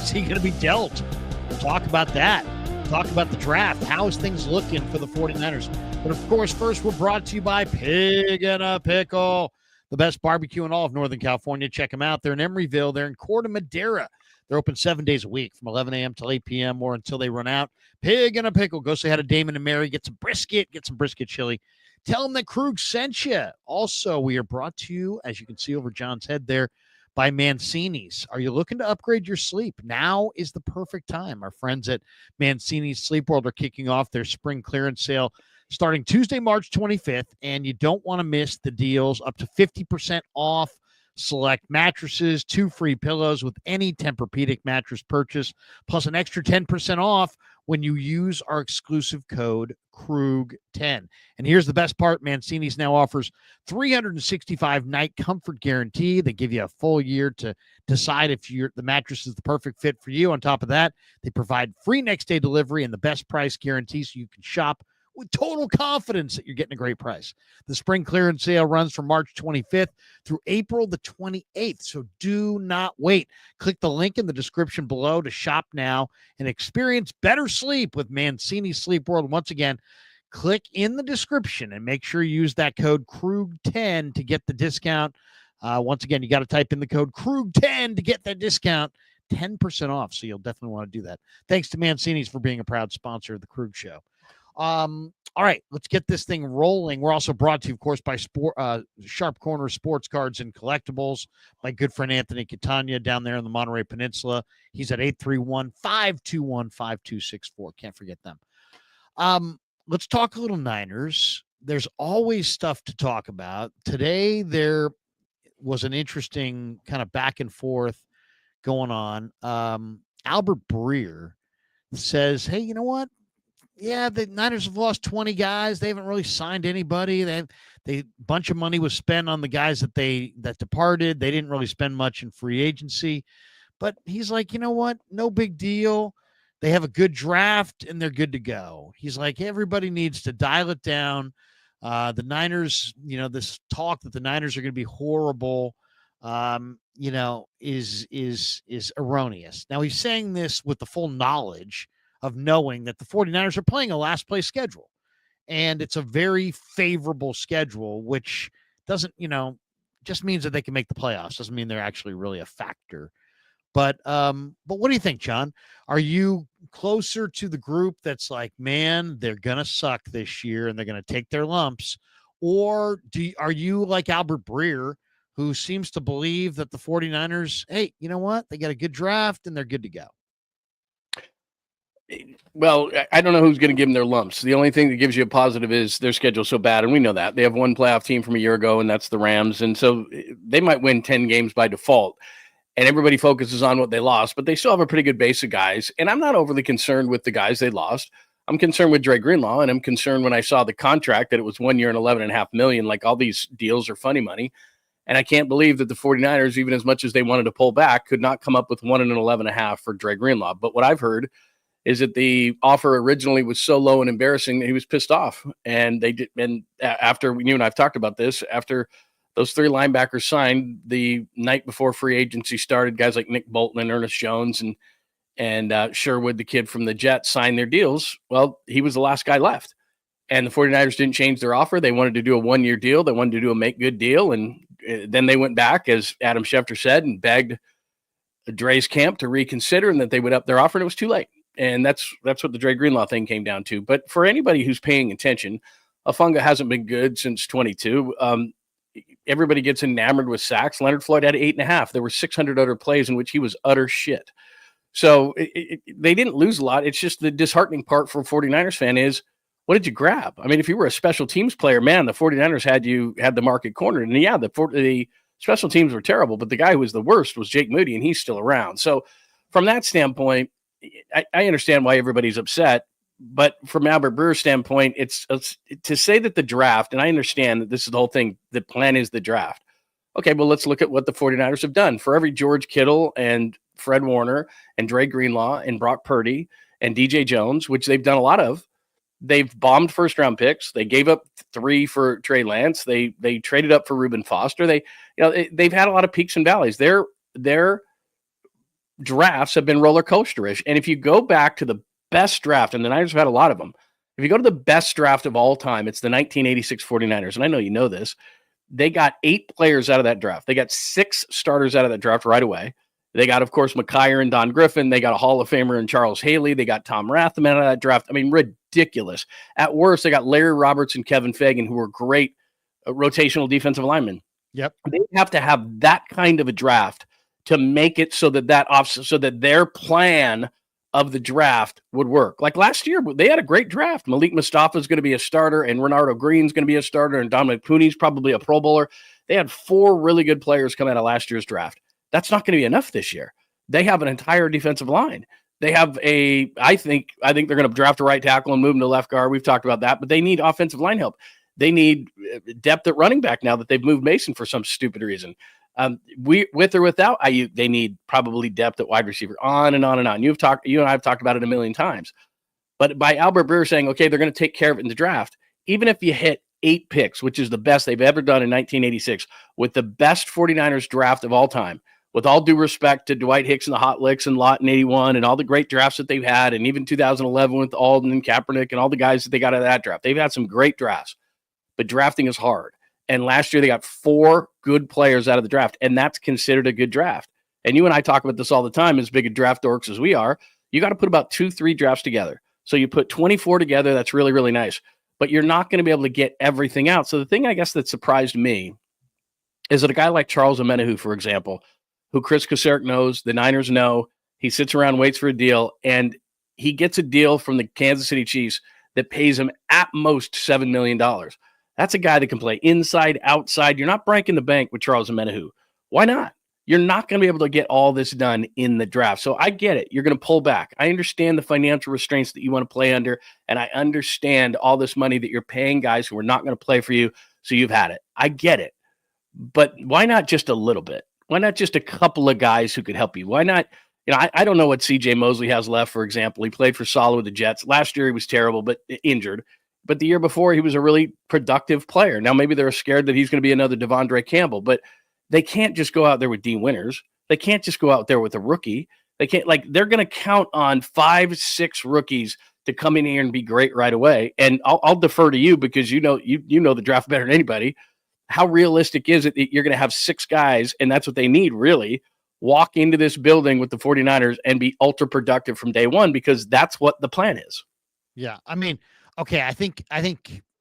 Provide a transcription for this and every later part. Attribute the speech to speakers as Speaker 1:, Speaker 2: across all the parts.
Speaker 1: is he going to be dealt? We'll talk about that. Talk about the draft. How is things looking for the 49ers? But, of course, first we're brought to you by Pig and a Pickle, the best barbecue in all of Northern California. Check them out. They're in Emeryville. They're in Corte Madera. They're open 7 days a week from 11 a.m. till 8 p.m. or until they run out. Pig and a Pickle. Go say hi to Damon and Mary. Get some brisket chili. Tell them that Krug sent you. Also, we are brought to you, as you can see over John's head there, by Mancini's. Are you looking to upgrade your sleep? Now is the perfect time. Our friends at Mancini's Sleep World are kicking off their spring clearance sale starting Tuesday, March 25th, and you don't want to miss the deals. Up to 50% off select mattresses, 2 free pillows with any Tempur-Pedic mattress purchase, plus an extra 10% off when you use our exclusive code KRUEG10. And here's the best part. Mancini's now offers 365-night comfort guarantee. They give you a full year to decide if the mattress is the perfect fit for you. On top of that, they provide free next-day delivery and the best price guarantee so you can shop with total confidence that you're getting a great price. The spring clearance sale runs from March 25th through April the 28th, so do not wait. Click the link in the description below to shop now and experience better sleep with Mancini Sleep World. Once again, click in the description and make sure you use that code KRUEG10 to get the discount. Once again, you got to type in the code KRUEG10 to get that discount, 10% off, so you'll definitely want to do that. Thanks to Mancini's for being a proud sponsor of the Krug Show. All right, let's get this thing rolling. We're also brought to you, of course, by Sharp Corner Sports Cards and Collectibles. My good friend Anthony Catania down there in the Monterey Peninsula. He's at 831-521-5264. Can't forget them. Let's talk a little Niners. There's always stuff to talk about. Today, there was an interesting kind of back and forth going on. Albert Breer says, hey, you know what? Yeah, the Niners have lost 20 guys. They haven't really signed anybody. They bunch of money was spent on the guys that departed. They didn't really spend much in free agency. But he's like, you know what? No big deal. They have a good draft and they're good to go. He's like, everybody needs to dial it down. The Niners, this talk that the Niners are going to be horrible, is erroneous. Now he's saying this with the full knowledge of knowing that the 49ers are playing a last place schedule. And it's a very favorable schedule, which doesn't, just means that they can make the playoffs. Doesn't mean they're actually really a factor. But what do you think, John? Are you closer to the group that's like, man, they're going to suck this year and they're going to take their lumps? Or are you like Albert Breer, who seems to believe that the 49ers, hey, you know what? They got a good draft and they're good to go.
Speaker 2: Well, I don't know who's going to give them their lumps. The only thing that gives you a positive is their schedule's so bad, and we know that. They have one playoff team from a year ago, and that's the Rams, and so they might win 10 games by default, and everybody focuses on what they lost, but they still have a pretty good base of guys, and I'm not overly concerned with the guys they lost. I'm concerned with Dre Greenlaw, and I'm concerned when I saw the contract that it was 1 year and $11.5 million, like all these deals are funny money, and I can't believe that the 49ers, even as much as they wanted to pull back, could not come up with 1 and $11.5 for Dre Greenlaw. But what I've heard is that the offer originally was so low and embarrassing that he was pissed off. And they did. And after you and I've talked about this, after those 3 linebackers signed the night before free agency started, guys like Nick Bolton and Ernest Jones and Sherwood, the kid from the Jets, signed their deals. Well, he was the last guy left. And the 49ers didn't change their offer. They wanted to do a 1-year deal. They wanted to do a make good deal. And then they went back, as Adam Schefter said, and begged Dre's camp to reconsider and that they would up their offer. And it was too late. And that's what the Dre Greenlaw thing came down to. But for anybody who's paying attention, Afunga hasn't been good since 22. Everybody gets enamored with sacks. Leonard Floyd had 8.5. There were 600 other plays in which he was utter shit. So they didn't lose a lot. It's just the disheartening part for a 49ers fan is, what did you grab? I mean, if you were a special teams player, man, the 49ers had the market cornered. And yeah, the special teams were terrible, but the guy who was the worst was Jake Moody, and he's still around. So from that standpoint, I understand why everybody's upset, but from Albert Breer's standpoint, it's to say that the draft, and I understand that this is the whole thing, the plan is the draft. Okay, well, let's look at what the 49ers have done. For every George Kittle and Fred Warner and Dre Greenlaw and Brock Purdy and DJ Jones, which they've done a lot of, they've bombed first-round picks. They gave up 3 for Trey Lance. They traded up for Reuben Foster. They've had a lot of peaks and valleys. Their drafts have been roller coasterish. And if you go back to the best draft, and the Niners have had a lot of them, if you go to the best draft of all time, it's the 1986 49ers. And I know you know this. They got 8 players out of that draft. They got 6 starters out of that draft right away. They got, of course, McKyer and Don Griffin. They got a Hall of Famer in Charles Haley. They got Tom Rathman out of that draft. I mean, ridiculous. At worst, they got Larry Roberts and Kevin Fagan, who were great rotational defensive linemen.
Speaker 1: Yep.
Speaker 2: They have to have that kind of a draft to make it so that their plan of the draft would work. Like last year, they had a great draft. Malik Mustafa is going to be a starter, and Renardo Green's going to be a starter, and Dominic Pooney's probably a Pro Bowler. They had 4 really good players come out of last year's draft. That's not going to be enough this year. They have an entire defensive line. They have I think they're going to draft a right tackle and move him to left guard. We've talked about that, but they need offensive line help. They need depth at running back now that they've moved Mason for some stupid reason. With or without Ayuk, they need probably depth at wide receiver. On and on and on. You and I have talked about it a million times. But by Albert Breer saying, okay, they're going to take care of it in the draft, even if you hit 8 picks, which is the best they've ever done in 1986, with the best 49ers draft of all time, with all due respect to Dwight Hicks and the Hot Licks and Lott in 81 and all the great drafts that they've had, and even 2011 with Alden and Kaepernick and all the guys that they got out of that draft. They've had some great drafts, but drafting is hard. And last year they got 4 good players out of the draft, and that's considered a good draft. And you and I talk about this all the time, as big a draft dorks as we are. You got to put about 2-3 drafts together. So you put 24 together, that's really, really nice. But you're not going to be able to get everything out. So the thing I guess that surprised me is that a guy like Charles Omenihu, for example, who Chris Kocurek knows, the Niners know, he sits around, waits for a deal, and he gets a deal from the Kansas City Chiefs that pays him at most $7 million. That's a guy that can play inside, outside. You're not breaking the bank with Charles Omenihu. Why not? You're not going to be able to get all this done in the draft. So I get it. You're going to pull back. I understand the financial restraints that you want to play under, and I understand all this money that you're paying guys who are not going to play for you, so you've had it. I get it. But why not just a little bit? Why not just a couple of guys who could help you? Why not? I don't know what C.J. Mosley has left, for example. He played for solid with the Jets. Last year he was terrible, but injured. But the year before, he was a really productive player. Now, maybe they're scared that he's going to be another Devondre Campbell, but they can't just go out there with Dean Winters. They can't just go out there with a rookie. They can't, they're going to count on 5-6 rookies to come in here and be great right away. And I'll defer to you because you know the draft better than anybody. How realistic is it that you're going to have 6 guys, and that's what they need, really, walk into this building with the 49ers and be ultra productive from day one, because that's what the plan is.
Speaker 1: Yeah. I mean, okay, I think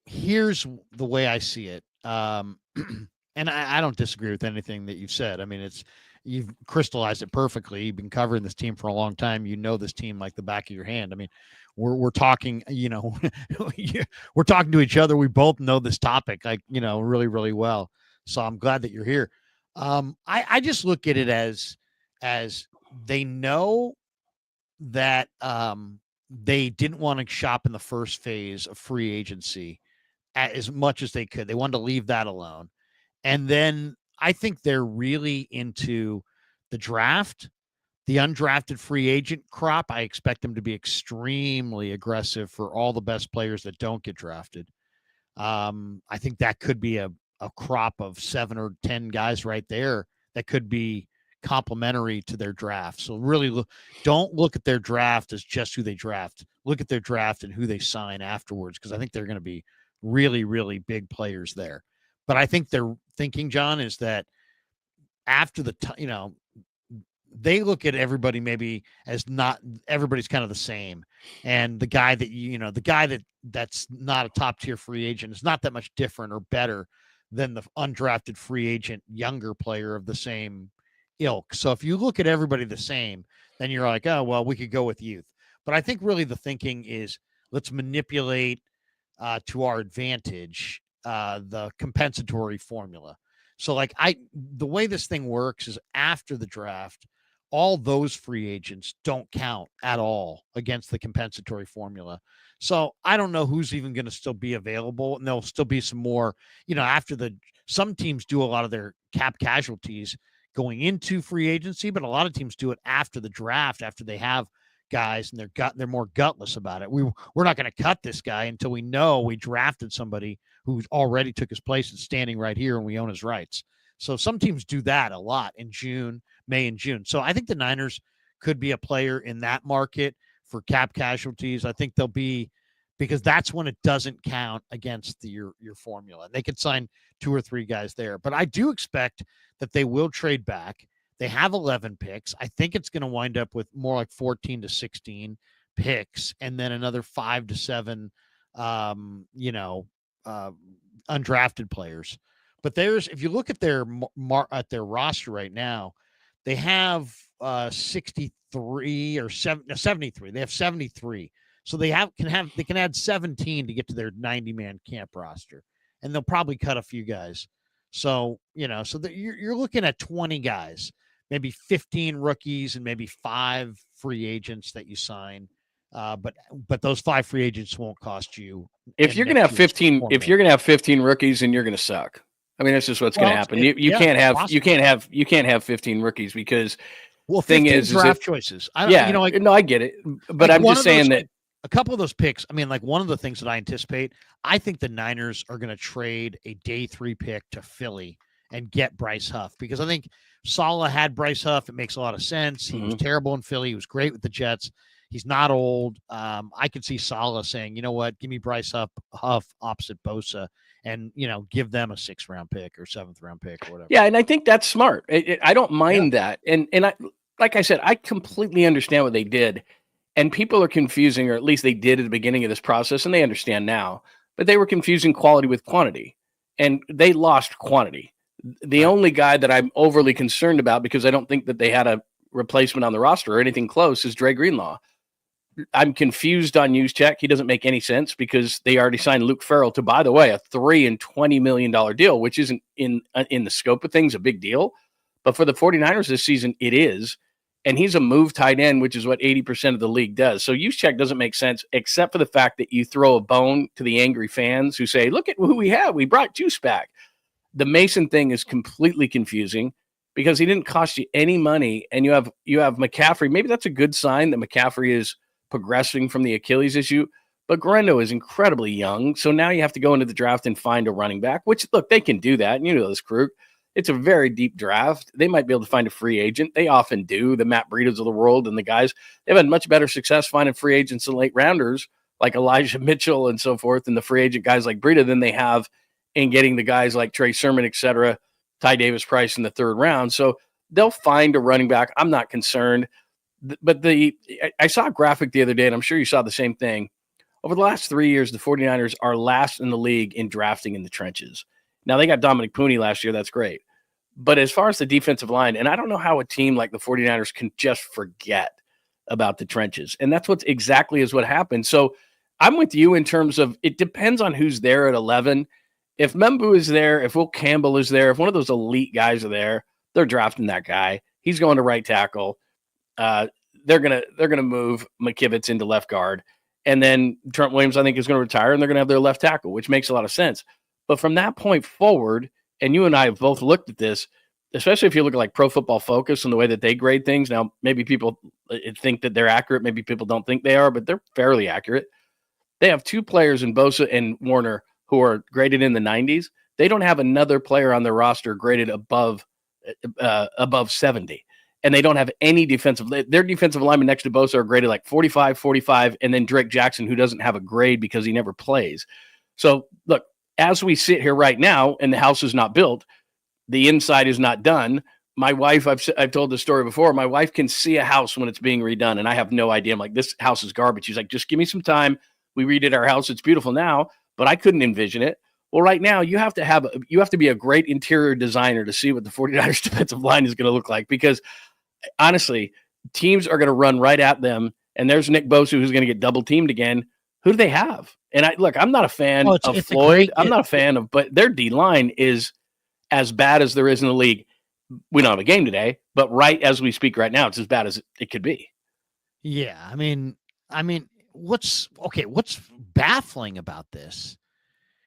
Speaker 1: here's the way I see it. And I don't disagree with anything that you've said. I mean, you've crystallized it perfectly. You've been covering this team for a long time. You know this team like the back of your hand. I mean, we're talking, we're talking to each other. We both know this topic, really, really well. So I'm glad that you're here. I just look at it as they know that they didn't want to shop in the first phase of free agency as much as they could. They wanted to leave that alone. And then I think they're really into the draft. The undrafted free agent crop, I expect them to be extremely aggressive for all the best players that don't get drafted. I think that could be a crop of 7 or 10 guys right there that could be complementary to their draft. So really don't look at their draft as just who they draft. Look at their draft and who they sign afterwards, because I think they're going to be really, really big players there. But I think their thinking, John, is that after they look at everybody maybe as not everybody's kind of the same. And the guy that that's not a top tier free agent is not that much different or better than the undrafted free agent, younger player of the same ilk. So if you look at everybody the same, then you're like, oh, well, we could go with youth. But I think really the thinking is let's manipulate to our advantage the compensatory formula. So the way this thing works is after the draft, all those free agents don't count at all against the compensatory formula. So I don't know who's even going to still be available. And there'll still be some more, some teams do a lot of their cap casualties going into free agency, but a lot of teams do it after the draft, after they have guys and they're more gutless about it. We're not going to cut this guy until we know we drafted somebody who's already took his place and standing right here and we own his rights. So some teams do that a lot in May and June. So I think the Niners could be a player in that market for cap casualties. I think they'll be, because that's when it doesn't count against your formula. They could sign 2 or 3 guys there. But I do expect that they will trade back. They have 11 picks. I think it's going to wind up with more like 14 to 16 picks, and then another 5 to 7, undrafted players. But if you look at their roster right now, they have 63 or 73. They have 73. So they can add 17 to get to their 90-man camp roster, and they'll probably cut a few guys. So you're looking at 20 guys, maybe 15 rookies, and maybe 5 free agents that you sign. But those 5 free agents won't cost you.
Speaker 2: If you're going to have 15, rookies, then you're going to suck. I mean, that's just what's going to happen. You can't have 15 rookies because
Speaker 1: thing is draft choices.
Speaker 2: I get it, but I'm just saying that
Speaker 1: a couple of those picks. I mean, like one of the things that I anticipate, I think the Niners are going to trade a day 3 pick to Philly and get Bryce Huff, because I think Saleh had Bryce Huff. It makes a lot of sense. He was terrible in Philly. He was great with the Jets. He's not old. I could see Saleh saying, you know what, give me Bryce Huff opposite Bosa, and give them a 6th round pick or 7th round pick or whatever.
Speaker 2: Yeah, and I think that's smart. I don't mind that. And I, like I said, I completely understand what they did. And people are confusing, or at least they did at the beginning of this process, and they understand now. But they were confusing quality with quantity, and they lost quantity. The only guy that I'm overly concerned about, because I don't think that they had a replacement on the roster or anything close, is Dre Greenlaw. I'm confused on Juszczyk. He doesn't make any sense because they already signed Luke Farrell to, by the way, a $3 and $20 million deal, which isn't in the scope of things a big deal. But for the 49ers this season, it is. And he's a move tight end, which is what 80% of the league does. So Juszczyk doesn't make sense, except for the fact that you throw a bone to the angry fans who say, look at who we have. We brought Juice back. The Mason thing is completely confusing because he didn't cost you any money. And you have McCaffrey. Maybe that's a good sign that McCaffrey is progressing from the Achilles issue, but Guerrero is incredibly young. So now you have to go into the draft and find a running back, which, look, they can do that. And you know this, Krug. It's a very deep draft. They might be able to find a free agent. They often do. The Matt Breidas of the world and the guys, they've had much better success finding free agents and late rounders like Elijah Mitchell and so forth, and the free agent guys like Breida than they have in getting the guys like Trey Sermon, et cetera, Ty Davis Price in the 3rd round. So they'll find a running back. I'm not concerned. But I saw a graphic the other day, and I'm sure you saw the same thing. Over the last 3 years, the 49ers are last in the league in drafting in the trenches. Now, they got Dominic Pooney last year. That's great. But as far as the defensive line, and I don't know how a team like the 49ers can just forget about the trenches. And that's what happened. So I'm with you in terms of it depends on who's there at 11. If Membu is there, if Will Campbell is there, if one of those elite guys are there, they're drafting that guy. He's going to right tackle. They're gonna move McKivitz into left guard, and then Trent Williams, I think, is going to retire, and they're going to have their left tackle, which makes a lot of sense. But from that point forward, and you and I have both looked at this, especially if you look at like Pro Football Focus and the way that they grade things. Now, maybe people think that they're accurate, maybe people don't think they are, but they're fairly accurate. They have 2 players in Bosa and Warner who are graded in the 90s. They don't have another player on their roster graded above 70. And they don't have any their defensive linemen next to Bosa are graded like 45, and then Drake Jackson, who doesn't have a grade because he never plays. So look, as we sit here right now and the house is not built, the inside is not done. My wife, I've told this story before, my wife can see a house when it's being redone, and I have no idea. I'm like, this house is garbage. She's like, just give me some time. We redid our house. It's beautiful now, but I couldn't envision it. Well, right now you have to be a great interior designer to see what the 49ers defensive line is going to look like, because honestly, teams are going to run right at them, and there's Nick Bosa who's going to get double teamed again. Who do they have? And I'm not a fan of Floyd. I'm not a fan of, but their D line is as bad as there is in the league. We don't have a game today, but right as we speak right now, it's as bad as it could be.
Speaker 1: Yeah. I mean, what's baffling about this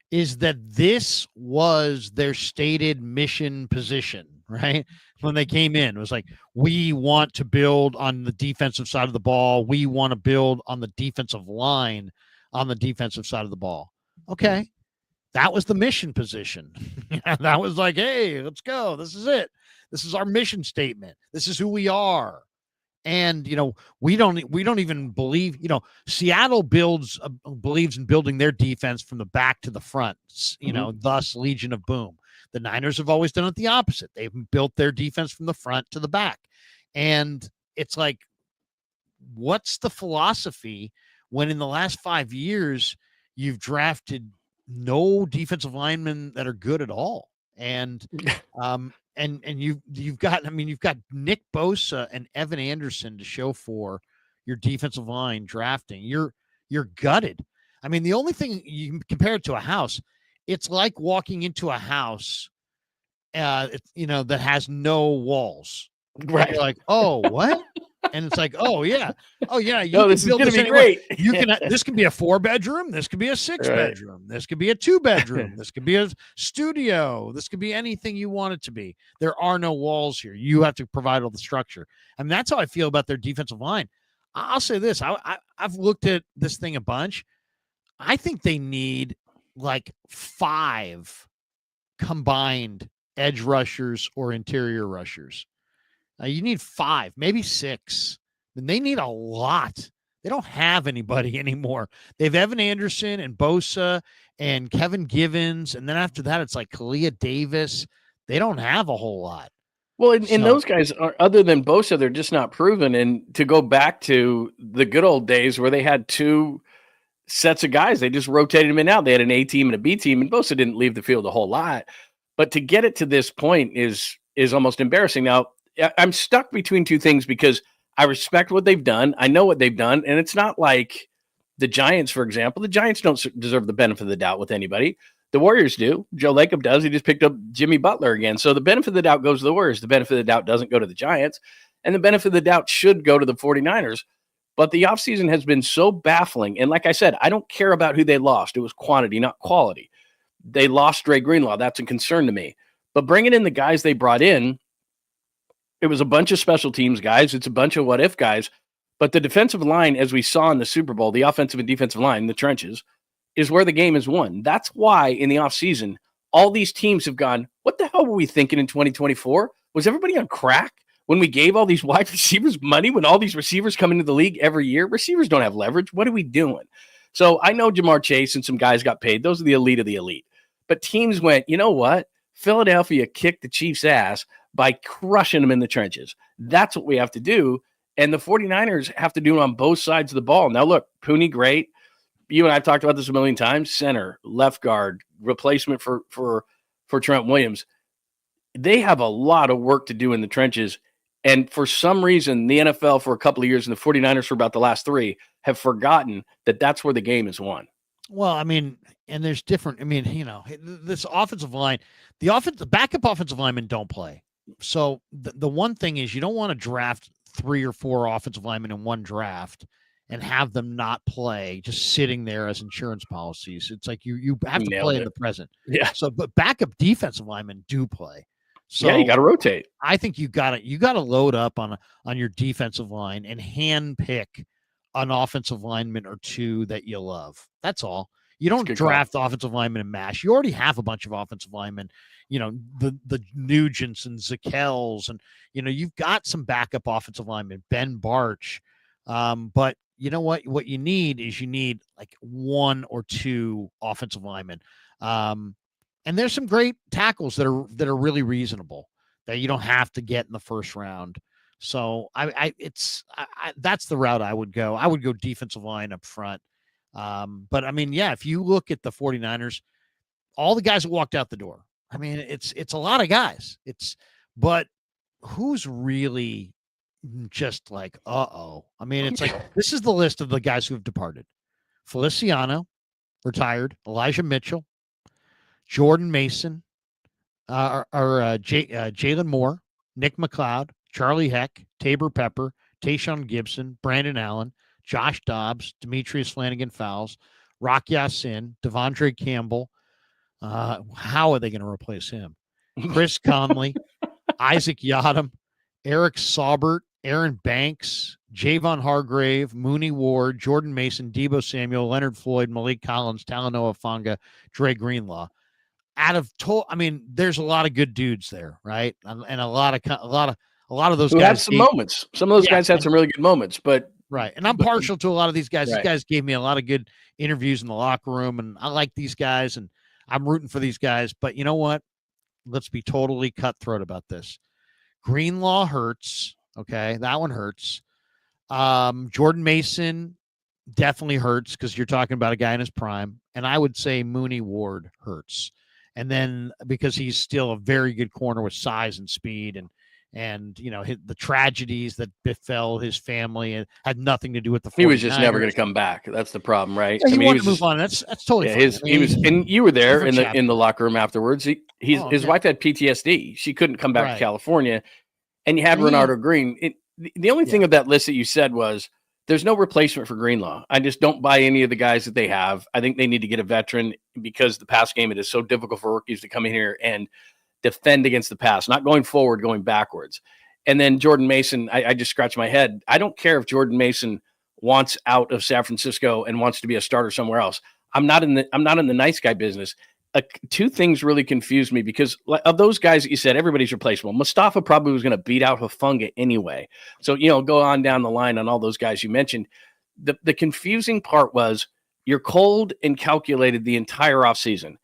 Speaker 1: is that this was their stated mission position, right? When they came in, it was like, we want to build on the defensive side of the ball. We want to build on the defensive line on the defensive side of the ball. Okay. That was the mission position. That was like, hey, let's go. This is it. This is our mission statement. This is who we are. And we don't even believe. Seattle believes in building their defense from the back to the front. Thus Legion of Boom. The Niners have always done it the opposite. They've built their defense from the front to the back, and it's like, what's the philosophy when in the last 5 years you've drafted no defensive linemen that are good at all, and you've got Nick Bosa and Evan Anderson to show for your defensive line drafting. You're gutted. I mean, the only thing you can compare it to a house, it's like walking into a house, that has no walls.
Speaker 2: Right.
Speaker 1: You're like, oh, what? And it's like, oh yeah.
Speaker 2: This is going to be great.
Speaker 1: This could be a 4-bedroom. This could be a 6-bedroom. This could be a 2-bedroom. This could be a studio. This could be anything you want it to be. There are no walls here. You have to provide all the structure. And that's how I feel about their defensive line. I'll say this. I've looked at this thing a bunch. I think they need like 5 combined edge rushers or interior rushers. You need 5, maybe 6. And they need a lot. They don't have anybody anymore. They have Evan Anderson and Bosa and Kevin Givens. And then after that, it's like Kalia Davis. They don't have a whole lot.
Speaker 2: Well, and those guys, are, other than Bosa, they're just not proven. And to go back to the good old days where they had 2 sets of guys, they just rotated them in and out. They had an A team and a B team, and Bosa didn't leave the field a whole lot. But to get it to this point is almost embarrassing. Now, I'm stuck between 2 things because I respect what they've done. I know what they've done. And it's not like the Giants, for example. The Giants don't deserve the benefit of the doubt with anybody. The Warriors do. Joe Lacob does. He just picked up Jimmy Butler again. So the benefit of the doubt goes to the Warriors. The benefit of the doubt doesn't go to the Giants. And the benefit of the doubt should go to the 49ers. But the offseason has been so baffling. And like I said, I don't care about who they lost. It was quantity, not quality. They lost Dre Greenlaw. That's a concern to me. But bringing in the guys they brought in, it was a bunch of special teams guys. It's a bunch of what-if guys. But the defensive line, as we saw in the Super Bowl, the offensive and defensive line, the trenches, is where the game is won. That's why in the offseason, all these teams have gone, what the hell were we thinking in 2024? Was everybody on crack when we gave all these wide receivers money, when all these receivers come into the league every year? Receivers don't have leverage. What are we doing? So I know Jamar Chase and some guys got paid. Those are the elite of the elite. But teams went, you know what? Philadelphia kicked the Chiefs' ass by crushing them in the trenches. That's what we have to do. And the 49ers have to do it on both sides of the ball. Now, look, Pooney, great. You and I have talked about this a million times. Center, left guard, replacement for Trent Williams. They have a lot of work to do in the trenches. And for some reason, the NFL for a couple of years and the 49ers for about the last 3 have forgotten that that's where the game is won.
Speaker 1: Well, I mean, and there's different. I mean, this offensive line, the backup offensive linemen don't play. So the one thing is you don't want to draft 3 or 4 offensive linemen in one draft and have them not play, just sitting there as insurance policies. It's like you have to play in the present.
Speaker 2: Yeah.
Speaker 1: So, but backup defensive linemen do play. So
Speaker 2: yeah, you got to rotate.
Speaker 1: I think you got to load up on your defensive line and hand pick an offensive lineman or 2 that you love. That's all. You don't draft offensive linemen in mash. You already have a bunch of offensive linemen, the Nugents and Zakells, and you've got some backup offensive linemen, Ben Barch. But you know what you need is like 1 or 2 offensive linemen. And there's some great tackles that are really reasonable that you don't have to get in the first round. So that's the route I would go. I would go defensive line up front. But I mean, yeah, if you look at the 49ers, all the guys that walked out the door, I mean, it's a lot of guys. But who's really just like, I mean, it's like, this is the list of the guys who have departed. Feliciano, retired. Elijah Mitchell, Jordan Mason, Jalen Moore, Nick McLeod, Charlie Heck, Tabor Pepper, Tayshaun Gibson, Brandon Allen, Josh Dobbs, Demetrius Flanagan-Fowles, Rock Ya-Sin, Devondre Campbell. How are they going to replace him? Chris Conley, Isaac Yadam, Eric Saubert, Aaron Banks, Javon Hargrave, Mooney Ward, Jordan Mason, Deebo Samuel, Leonard Floyd, Malik Collins, Talanoa Fanga, Dre Greenlaw. There's a lot of good dudes there, right? And a lot a lot of those
Speaker 2: Who
Speaker 1: guys
Speaker 2: had some moments. Some of those guys had some really good moments, but
Speaker 1: right. And I'm partial to a lot of these guys.
Speaker 2: Right.
Speaker 1: These guys gave me a lot of good interviews in the locker room, and I like these guys, and I'm rooting for these guys. But you know what? Let's be totally cutthroat about this. Greenlaw hurts. Okay, that one hurts. Jordan Mason definitely hurts because you're talking about a guy in his prime. And I would say Mooney Ward hurts. And then because he's still a very good corner with size and speed and you know, the tragedies that befell his family and had nothing to do with the 49ers.
Speaker 2: He was just never going to come back. That's the problem, right?
Speaker 1: Yeah, he wanted to move on. That's totally fine.
Speaker 2: He was, and you were there in the locker room afterwards. His wife had PTSD. She couldn't come back to California, and you had Renardo Green. The only thing of that list that you said was there's no replacement for Greenlaw. I just don't buy any of the guys that they have. I think they need to get a veteran because the pass game, it is so difficult for rookies to come in here and defend against the pass, not going forward, going backwards. And then Jordan Mason, I just scratched my head. I don't care if Jordan Mason wants out of San Francisco and wants to be a starter somewhere else. I'm not in the nice guy business. Two things really confused me because of those guys that you said, everybody's replaceable. Mustafa probably was going to beat out Hufanga anyway. So, go on down the line on all those guys you mentioned. The confusing part was you're cold and calculated the entire offseason.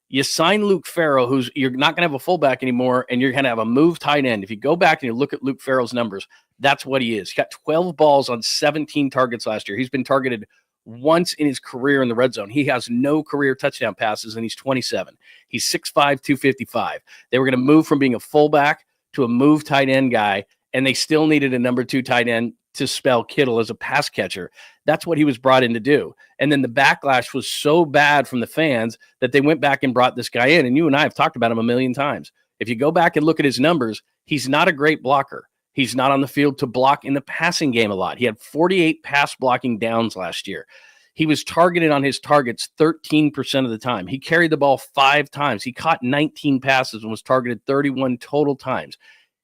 Speaker 2: You sign Luke Farrell, you're not going to have a fullback anymore, and you're going to have a move tight end. If you go back and you look at Luke Farrell's numbers, that's what he is. He got 12 balls on 17 targets last year. He's been targeted once in his career in the red zone. He has no career touchdown passes, and he's 27. He's 6'5", 255. They were going to move from being a fullback to a move tight end guy, and they still needed a number 2 tight end to spell Kittle as a pass catcher. That's what he was brought in to do. And then the backlash was so bad from the fans that they went back and brought this guy in. And you and I have talked about him a million times. If you go back and look at his numbers, he's not a great blocker. He's not on the field to block in the passing game a lot. He had 48 pass blocking downs last year. He was targeted on his targets 13% of the time. He carried the ball 5 times. He caught 19 passes and was targeted 31 total times.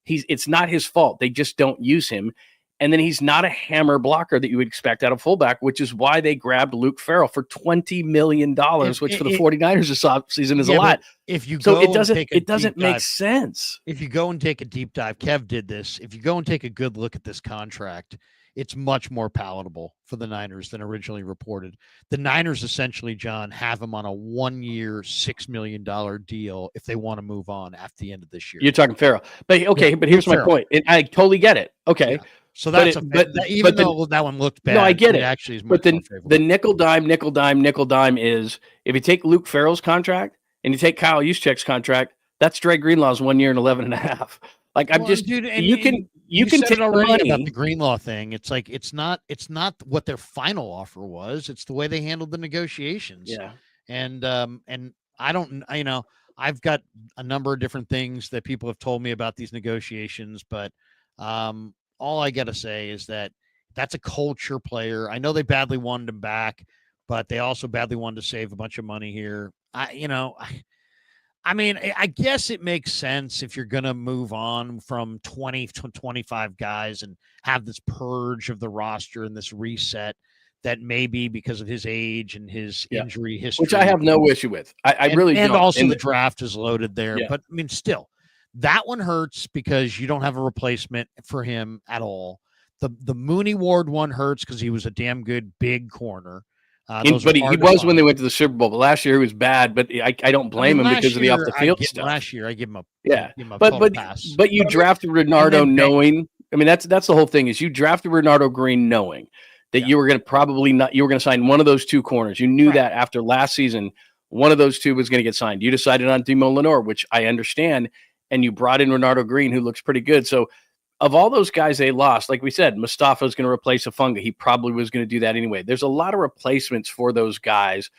Speaker 2: It's not his fault. They just don't use him. And then he's not a hammer blocker that you would expect out of fullback, which is why they grabbed Luke Farrell for $20 million, which for the 49ers this offseason is a lot.
Speaker 1: If you
Speaker 2: so
Speaker 1: go
Speaker 2: it doesn't make sense.
Speaker 1: If you go and take a deep dive, Kev did this. If you go and take a good look at this contract, it's much more palatable for the Niners than originally reported. The Niners essentially, John, have him on a 1-year, $6 million deal if they want to move on after the end of this year.
Speaker 2: You're talking Farrell. But okay, but here's my point. And I totally get it. Okay.
Speaker 1: Yeah. So that's even though that one looked bad.
Speaker 2: No, I get it.
Speaker 1: Actually is
Speaker 2: but the nickel dime is if you take Luke Farrell's contract and you take Kyle Juszczyk's contract, that's Dre Greenlaw's 1 year and 11 and a half. Like you can take
Speaker 1: already about the Greenlaw thing. It's like it's not what their final offer was. It's the way they handled the negotiations.
Speaker 2: Yeah.
Speaker 1: And I don't, I've got a number of different things that people have told me about these negotiations, but all I got to say is that that's a culture player. I know they badly wanted him back, but they also badly wanted to save a bunch of money here. I mean, I guess it makes sense if you're going to move on from 20 to 25 guys and have this purge of the roster and this reset that maybe because of his age and his injury history.
Speaker 2: Which I have no issue with. I really don't.
Speaker 1: And also the draft is loaded there. Yeah. But, I mean, still. That one hurts because you don't have a replacement for him at all. The Mooney Ward one hurts because he was a damn good big corner.
Speaker 2: But he was when they went to the Super Bowl. But last year he was bad. But I don't blame him because of the off the field stuff.
Speaker 1: Last year I give him a
Speaker 2: pass. But you drafted Renardo knowing. I mean that's the whole thing is you drafted Renardo Green knowing that you were going to sign one of those 2 corners. You knew that after last season one of those 2 was going to get signed. You decided on Demo Lenore, which I understand. And you brought in Renardo Green, who looks pretty good. So of all those guys they lost, like we said, Mustafa is going to replace Hufanga. He probably was going to do that anyway. There's a lot of replacements for those guys.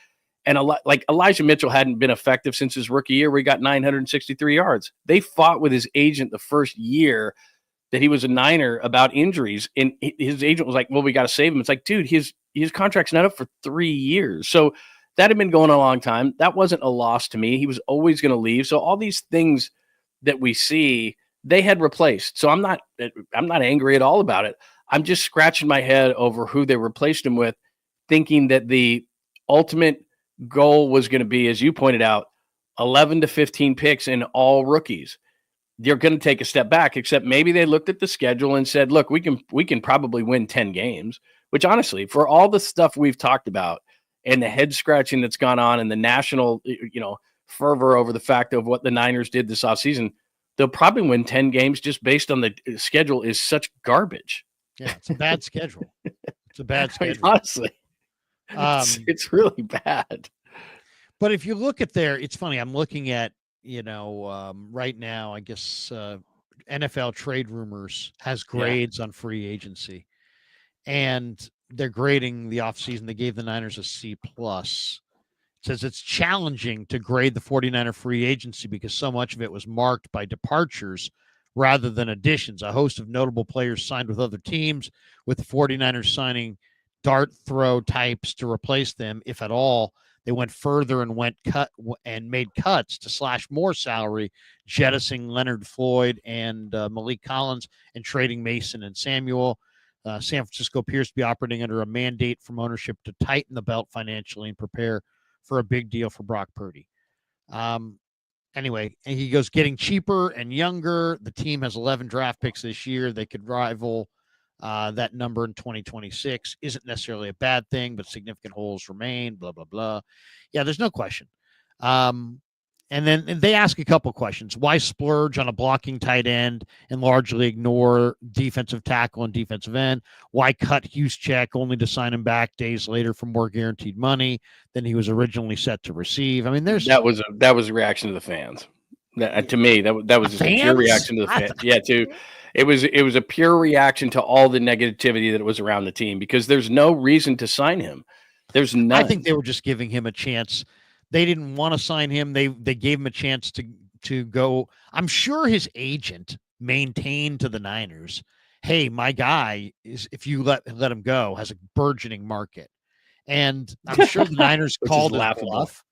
Speaker 2: And a lot like Elijah Mitchell hadn't been effective since his rookie year where he got 963 yards. They fought with his agent the first year that he was a Niner about injuries. And his agent was like, well, we got to save him. It's like, dude, his contract's not up for 3 years. So that had been going a long time. That wasn't a loss to me. He was always going to leave. So all these things that we see, they had replaced. So I'm not angry at all about it. I'm just scratching my head over who they replaced him with, thinking that the ultimate goal was going to be, as you pointed out, 11 to 15 picks in all rookies. they're going to take a step back, except maybe they looked at the schedule and said, look, we can probably win 10 games, which honestly, for all the stuff we've talked about and the head scratching that's gone on and the national, fervor over the fact of what the Niners did this offseason, they'll probably win 10 games just based on the schedule is such garbage.
Speaker 1: Yeah, it's a bad schedule. It's a bad schedule.
Speaker 2: Honestly, it's really bad.
Speaker 1: But if you look at it's funny. I'm looking at, right now, I guess NFL Trade Rumors has grades on free agency, and they're grading the offseason. They gave the Niners a C+. It says it's challenging to grade the 49er free agency because so much of it was marked by departures rather than additions. A host of notable players signed with other teams, with the 49ers signing dart throw types to replace them, if at all. They went further and made cuts to slash more salary, jettisoning Leonard Floyd and Malik Collins and trading Mason and Samuel. San Francisco appears to be operating under a mandate from ownership to tighten the belt financially and prepare for a big deal for Brock Purdy. Anyway, and he goes, getting cheaper and younger. The team has 11 draft picks this year. They could rival that number in 2026. Isn't necessarily a bad thing, but significant holes remain, blah, blah, blah. Yeah, there's no question. And then they ask a couple questions. Why splurge on a blocking tight end and largely ignore defensive tackle and defensive end? Why cut Juszczyk only to sign him back days later for more guaranteed money than he was originally set to receive? I mean, that
Speaker 2: was a reaction to the fans. To me, that was just a pure reaction to the fans. Yeah, it was a pure reaction to all the negativity that was around the team because there's no reason to sign him. There's none.
Speaker 1: I think they were just giving him a chance. They didn't want to sign him. They gave him a chance to go. I'm sure his agent maintained to the Niners, hey, my guy is, if you let him go, has a burgeoning market. And I'm sure the Niners called his bluff.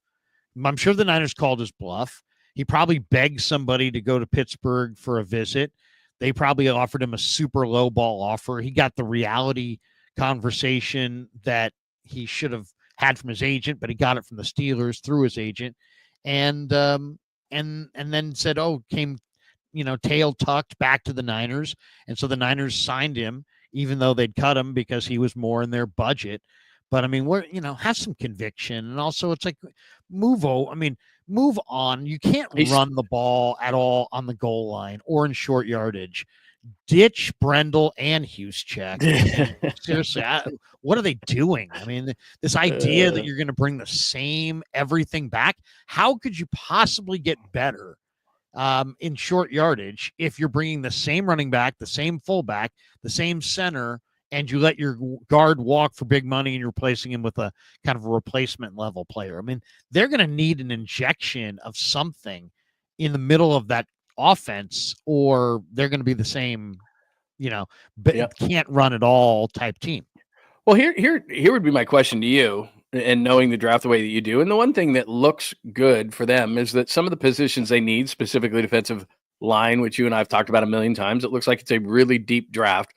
Speaker 1: I'm sure the Niners called his bluff. He probably begged somebody to go to Pittsburgh for a visit. They probably offered him a super low ball offer. He got the reality conversation that he should have had from his agent, but he got it from the Steelers through his agent, and then said, came, tail tucked back to the Niners, and so the Niners signed him, even though they'd cut him because he was more in their budget. But I mean, have some conviction, and also it's like move on. You can't run the ball at all on the goal line or in short yardage. Ditch Brendel and Juszczyk. Seriously, what are they doing? I mean, this idea that you're going to bring the same everything back, how could you possibly get better in short yardage if you're bringing the same running back, the same fullback, the same center, and you let your guard walk for big money and you're replacing him with a kind of a replacement level player? I mean, they're going to need an injection of something in the middle of that offense, or they're going to be the same, but can't run at all type team.
Speaker 2: Well, here would be my question to you, and knowing the draft the way that you do, and the one thing that looks good for them is that some of the positions they need, specifically defensive line, which you and I have talked about a million times, it looks like it's a really deep draft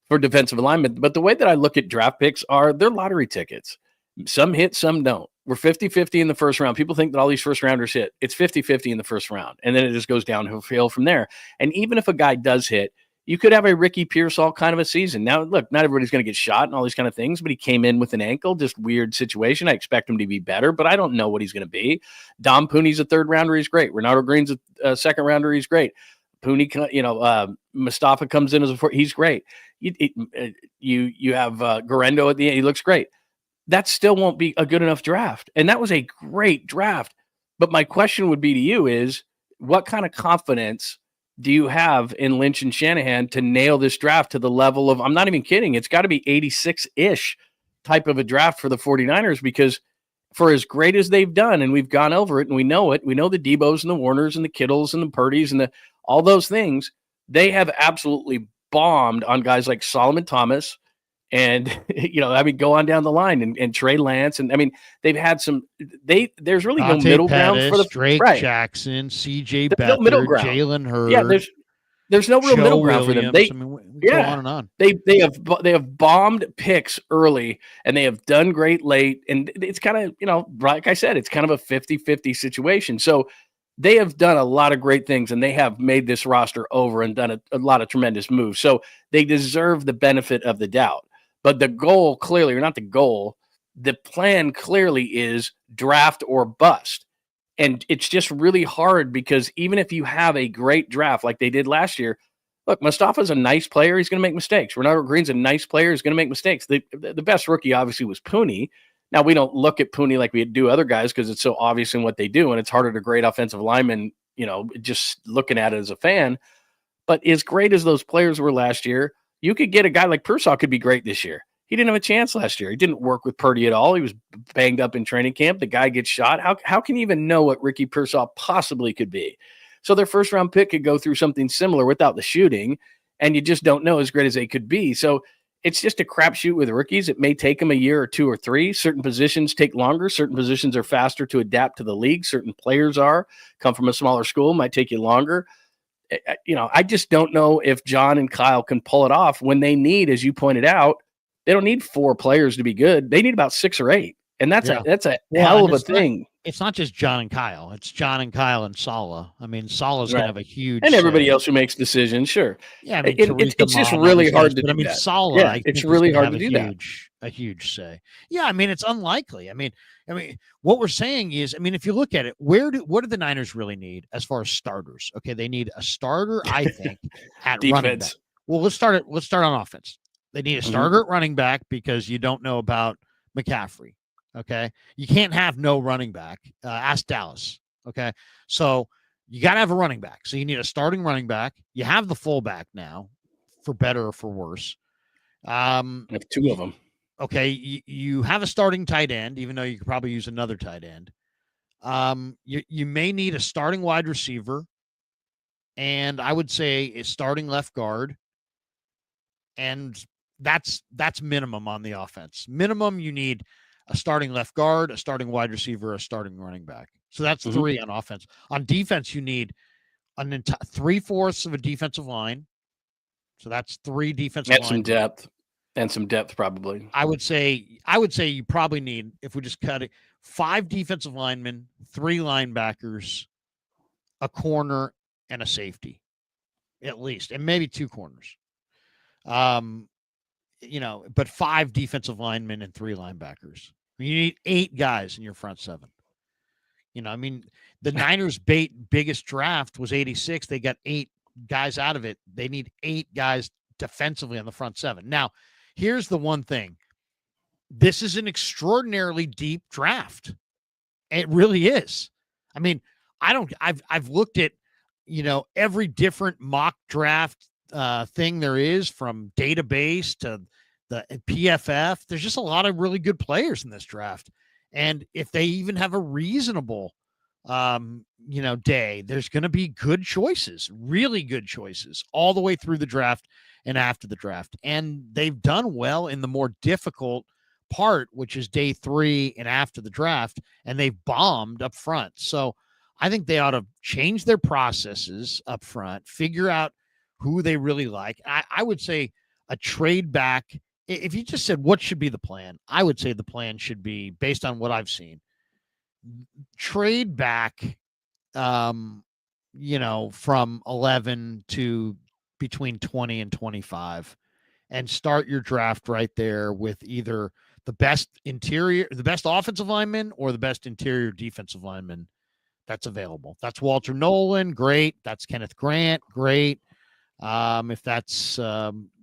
Speaker 2: for defensive alignment. But the way that I look at draft picks they're lottery tickets. Some hit, some don't. We're 50-50 in the first round. People think that all these first rounders hit. It's 50-50 in the first round. And then it just goes downhill from there. And even if a guy does hit, you could have a Ricky Pearsall kind of a season. Now, look, not everybody's going to get shot and all these kind of things, but he came in with an ankle, just weird situation. I expect him to be better, but I don't know what he's going to be. Dom Pooney's a third rounder. He's great. Ronaldo Green's a second rounder. He's great. Pooney, Mustafa comes in as a fourth. He's great. You have Garendo at the end. He looks great. That still won't be a good enough draft. And that was a great draft. But my question would be to you is, what kind of confidence do you have in Lynch and Shanahan to nail this draft to the level of, I'm not even kidding, it's got to be 86-ish type of a draft for the 49ers, because for as great as they've done, and we've gone over it and we know the Debos and the Warners and the Kittles and the Purdy's and all those things, they have absolutely bombed on guys like Solomon Thomas, and, go on down the line and Trey Lance. And I mean, they've had there's really no middle ground for the
Speaker 1: Drake Jackson, CJ Beathard,
Speaker 2: middle ground.
Speaker 1: Jalen Hurd.
Speaker 2: Yeah, there's no real middle ground for them.
Speaker 1: We go on and on.
Speaker 2: They have bombed picks early and they have done great late. And it's kind of, like I said, it's kind of a 50-50 situation. So they have done a lot of great things, and they have made this roster over and done a lot of tremendous moves. So they deserve the benefit of the doubt. But the goal clearly, or not the goal, the plan clearly is draft or bust. And it's just really hard because even if you have a great draft like they did last year, look, Mustafa's a nice player. He's going to make mistakes. Ronaldo Green's a nice player. He's going to make mistakes. The best rookie obviously was Pooney. Now, we don't look at Pooney like we do other guys because it's so obvious in what they do, and it's harder to grade offensive linemen, just looking at it as a fan. But as great as those players were last year, you could get a guy like Pearsall could be great this year. He didn't have a chance last year. He didn't work with Purdy at all. He was banged up in training camp. The guy gets shot. How can you even know what Ricky Pearsall possibly could be? So their first-round pick could go through something similar without the shooting, and you just don't know as great as they could be. So it's just a crapshoot with rookies. It may take them a year or 2 or 3. Certain positions take longer. Certain positions are faster to adapt to the league. Certain players come from a smaller school, might take you longer. I just don't know if John and Kyle can pull it off when they need, as you pointed out, they don't need 4 players to be good. They need about 6 or 8. And that's a hell of a thing.
Speaker 1: It's not just John and Kyle. It's John and Kyle and Saleh. I mean, Saleh's going to have a huge
Speaker 2: and everybody else who makes decisions. Sure.
Speaker 1: Yeah. I mean,
Speaker 2: it's just really hard to do that.
Speaker 1: Saleh,
Speaker 2: I think it's really hard to do that.
Speaker 1: A huge say. Yeah. I mean, it's unlikely. I mean, what we're saying is, if you look at it, what do the Niners really need as far as starters? Okay. They need a starter, I think, at running back. Well, let's start on offense. They need a starter at running back because you don't know about McCaffrey. Okay. You can't have no running back. Ask Dallas. Okay. So you got to have a running back. So you need a starting running back. You have the fullback now, for better or for worse.
Speaker 2: I have 2 of them.
Speaker 1: Okay. You have a starting tight end, even though you could probably use another tight end. You may need a starting wide receiver. And I would say a starting left guard. And that's minimum on the offense. Minimum, you need a starting left guard, a starting wide receiver, a starting running back. So that's 3 on offense. On defense, you need 3/4 of a defensive line. So that's 3 defensive line.
Speaker 2: And some depth, probably.
Speaker 1: I would say you probably need, if we just cut it, 5 defensive linemen, 3 linebackers, a corner, and a safety, at least, and maybe 2 corners. But 5 defensive linemen and 3 linebackers. You need 8 guys in your front 7. The Niners' biggest draft was 86. They got 8 guys out of it. They need 8 guys defensively on the front 7. Now, here's the one thing. This is an extraordinarily deep draft. It really is. I've looked at, every different mock draft thing there is, from database to the PFF. There's just a lot of really good players in this draft. And if they even have a reasonable, day, there's going to be good choices, really good choices all the way through the draft and after the draft. And they've done well in the more difficult part, which is day 3 and after the draft, and they've bombed up front. So I think they ought to change their processes up front, figure out who they really like. I would say a trade back. If you just said what should be the plan, I would say the plan should be, based on what I've seen, trade back, from 11 to between 20 and 25, and start your draft right there with either the best offensive lineman or the best interior defensive lineman that's available. That's Walter Nolan, great. That's Kenneth Grant, great. If that's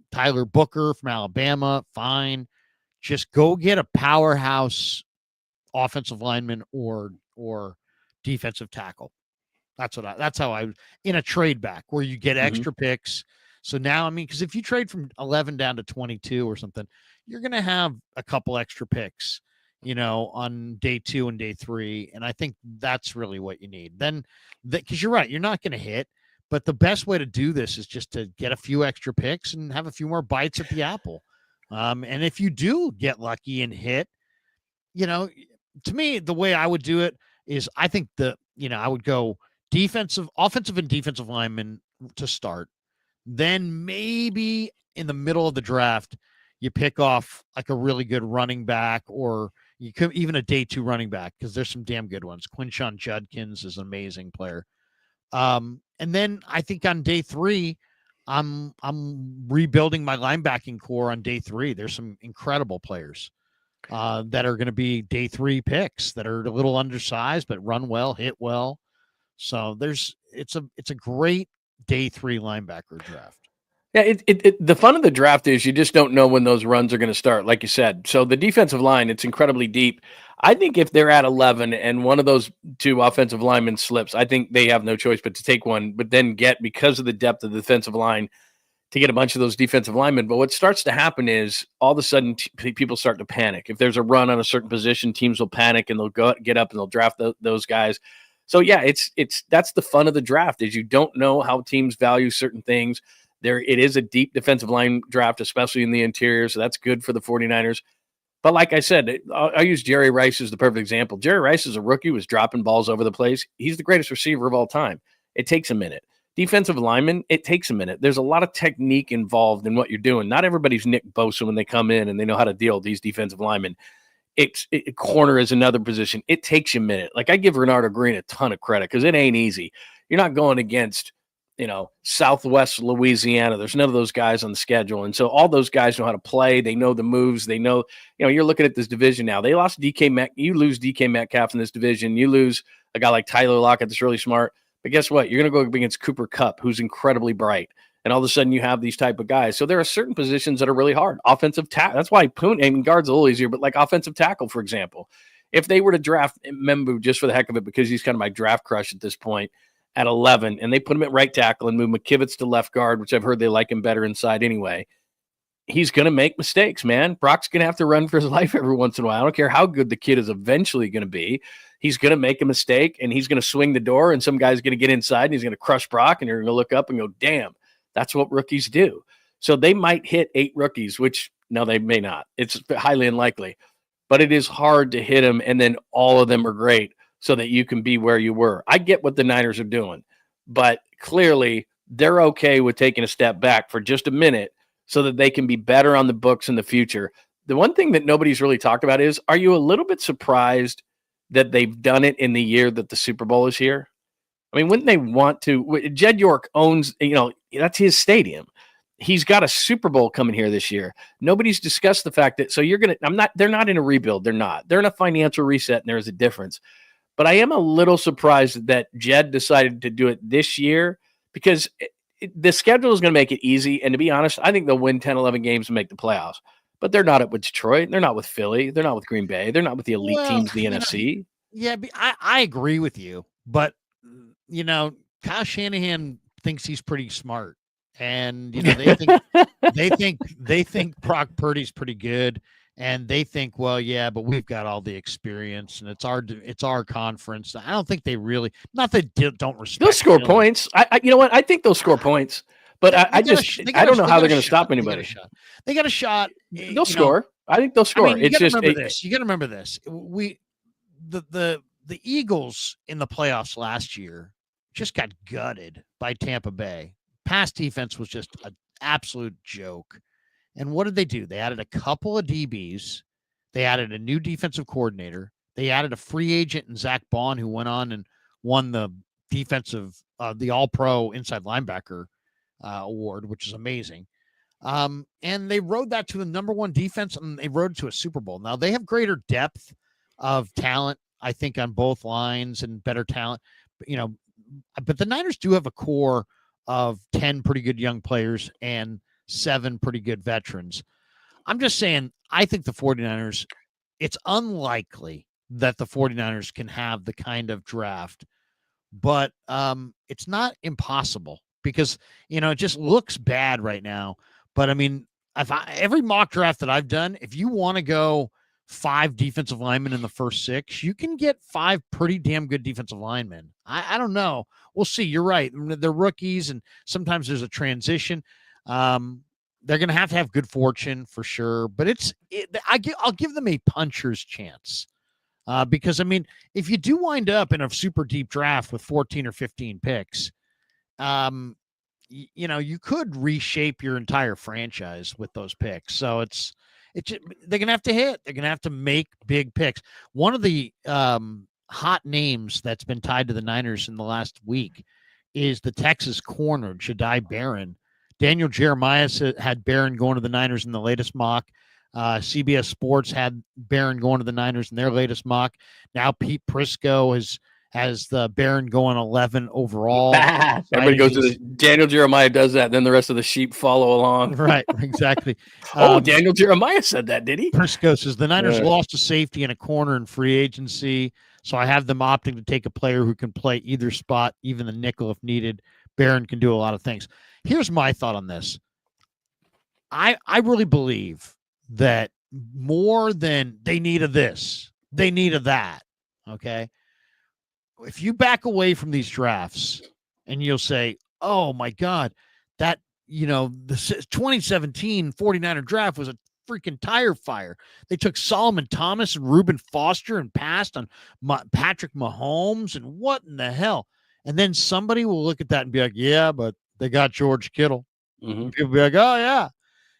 Speaker 1: Tyler Booker from Alabama, fine. Just go get a powerhouse offensive lineman or defensive tackle. That's how I in a trade back where you get extra picks. So now, because if you trade from 11 down to 22 or something, you're going to have a couple extra picks, on day 2 and day 3. And I think that's really what you need. Then, because you're right, you're not going to hit. But the best way to do this is just to get a few extra picks and have a few more bites at the apple. And if you do get lucky and hit, to me, the way I would do it is, I think I would go offensive and defensive linemen to start. Then maybe in the middle of the draft, you pick off like a really good running back, or You could even a day 2 running back because there's some damn good ones. Quinshon Judkins is an amazing player. And then I think on day 3, I'm rebuilding my linebacking core on day 3. There's some incredible players that are going to be day 3 picks that are a little undersized but run well, hit well. So it's a great day 3 linebacker draft.
Speaker 2: Yeah, the fun of the draft is you just don't know when those runs are going to start, like you said. So the defensive line, it's incredibly deep. I think if they're at 11 and one of those 2 offensive linemen slips, I think they have no choice but to take one, but then because of the depth of the defensive line, to get a bunch of those defensive linemen. But what starts to happen is all of a sudden people start to panic. If there's a run on a certain position, teams will panic and they'll get up and they'll draft those guys. So yeah, that's the fun of the draft is you don't know how teams value certain things. It is a deep defensive line draft, especially in the interior. So that's good for the 49ers. But like I said, I'll use Jerry Rice as the perfect example. Jerry Rice is a rookie, was dropping balls over the place. He's the greatest receiver of all time. It takes a minute. Defensive lineman, it takes a minute. There's a lot of technique involved in what you're doing. Not everybody's Nick Bosa when they come in and they know how to deal with these defensive linemen. Corner is another position. It takes you a minute. Like I give Renardo Green a ton of credit because it ain't easy. You're not going against Southwest Louisiana. There's none of those guys on the schedule. And so all those guys know how to play. They know the moves. They know, you're looking at this division now. They lost you lose DK Metcalf in this division. You lose a guy like Tyler Lockett that's really smart. But guess what? You're going to go against Cooper Kupp, who's incredibly bright. And all of a sudden you have these type of guys. So there are certain positions that are really hard. Offensive tackle. That's why guard's a little easier, but like offensive tackle, for example, if they were to draft Membu just for the heck of it, because he's kind of my draft crush at this point, at 11, and they put him at right tackle and move McKivitz to left guard, which I've heard they like him better inside anyway, he's going to make mistakes, man. Brock's going to have to run for his life every once in a while. I don't care how good the kid is eventually going to be. He's going to make a mistake, and he's going to swing the door, and some guy's going to get inside, and he's going to crush Brock, and you're going to look up and go, damn, that's what rookies do. So they might hit 8 rookies, which, no, they may not. It's highly unlikely. But it is hard to hit them, and then all of them are great, so that you can be where you were. I get what the Niners are doing, but clearly they're okay with taking a step back for just a minute so that they can be better on the books in the future. The one thing that nobody's really talked about is, are you a little bit surprised that they've done it in the year that the Super Bowl is here? I mean, wouldn't they want to? Jed York owns, that's his stadium. He's got a Super Bowl coming here this year. Nobody's discussed the fact that, they're not in a rebuild. They're not. They're in a financial reset, and there's a difference. But I am a little surprised that Jed decided to do it this year because the schedule is going to make it easy. And to be honest, I think they'll win 10, 11 games and make the playoffs. But they're not with Detroit. They're not with Philly. They're not with Green Bay. They're not with the elite teams of the NFC.
Speaker 1: Yeah, I agree with you. But, Kyle Shanahan thinks he's pretty smart. And, they think Brock Purdy's pretty good. And they think, well, yeah, but we've got all the experience, and it's our conference. I don't think they really, not that they don't respect.
Speaker 2: They'll score points. You know what? I think they'll score points, but I don't know how they're going to stop anybody.
Speaker 1: They got a shot.
Speaker 2: They'll score. I think they'll score.
Speaker 1: You got to remember this. You got to remember this. The Eagles in the playoffs last year just got gutted by Tampa Bay. Pass defense was just an absolute joke. And what did they do? They added a couple of DBs. They added a new defensive coordinator. They added a free agent in Zach Bond, who went on and won the the All-Pro inside linebacker award, which is amazing. And they rode that to the number 1 defense, and they rode it to a Super Bowl. Now, they have greater depth of talent, I think, on both lines and better talent. But the Niners do have a core of 10 pretty good young players and 7 pretty good veterans. I'm just saying, I think the 49ers, it's unlikely that the 49ers can have the kind of draft, but it's not impossible because, it just looks bad right now. But I mean, every mock draft that I've done, if you want to go 5 defensive linemen in the first 6, you can get 5 pretty damn good defensive linemen. I don't know. We'll see. You're right. They're rookies, and sometimes there's a transition. They're going to have good fortune for sure, but I'll give them a puncher's chance because, I mean, if you do wind up in a super deep draft with 14 or 15 picks, you could reshape your entire franchise with those picks. So it's they're going to have to hit. They're going to have to make big picks. One of the hot names that's been tied to the Niners in the last week is the Texas corner, Jahdae Barron. Daniel Jeremiah had Barron going to the Niners in the latest mock. CBS Sports had Barron going to the Niners in their latest mock. Now Pete Prisco has the Barron going 11 overall.
Speaker 2: Everybody goes to the Daniel Jeremiah does that, then the rest of the sheep follow along.
Speaker 1: Right, exactly.
Speaker 2: Daniel Jeremiah said that, did he?
Speaker 1: Prisco says the Niners lost a safety and a corner in free agency, so I have them opting to take a player who can play either spot, even the nickel if needed. Barron can do a lot of things. Here's my thought on this. I really believe that more than they need of this, they need of that. Okay. If you back away from these drafts and you'll say, oh my God, that, the 2017 49er draft was a freaking tire fire. They took Solomon Thomas and Reuben Foster and passed on Patrick Mahomes, and what in the hell? And then somebody will look at that and be like, yeah, but they got George Kittle. Mm-hmm. People be like, oh yeah.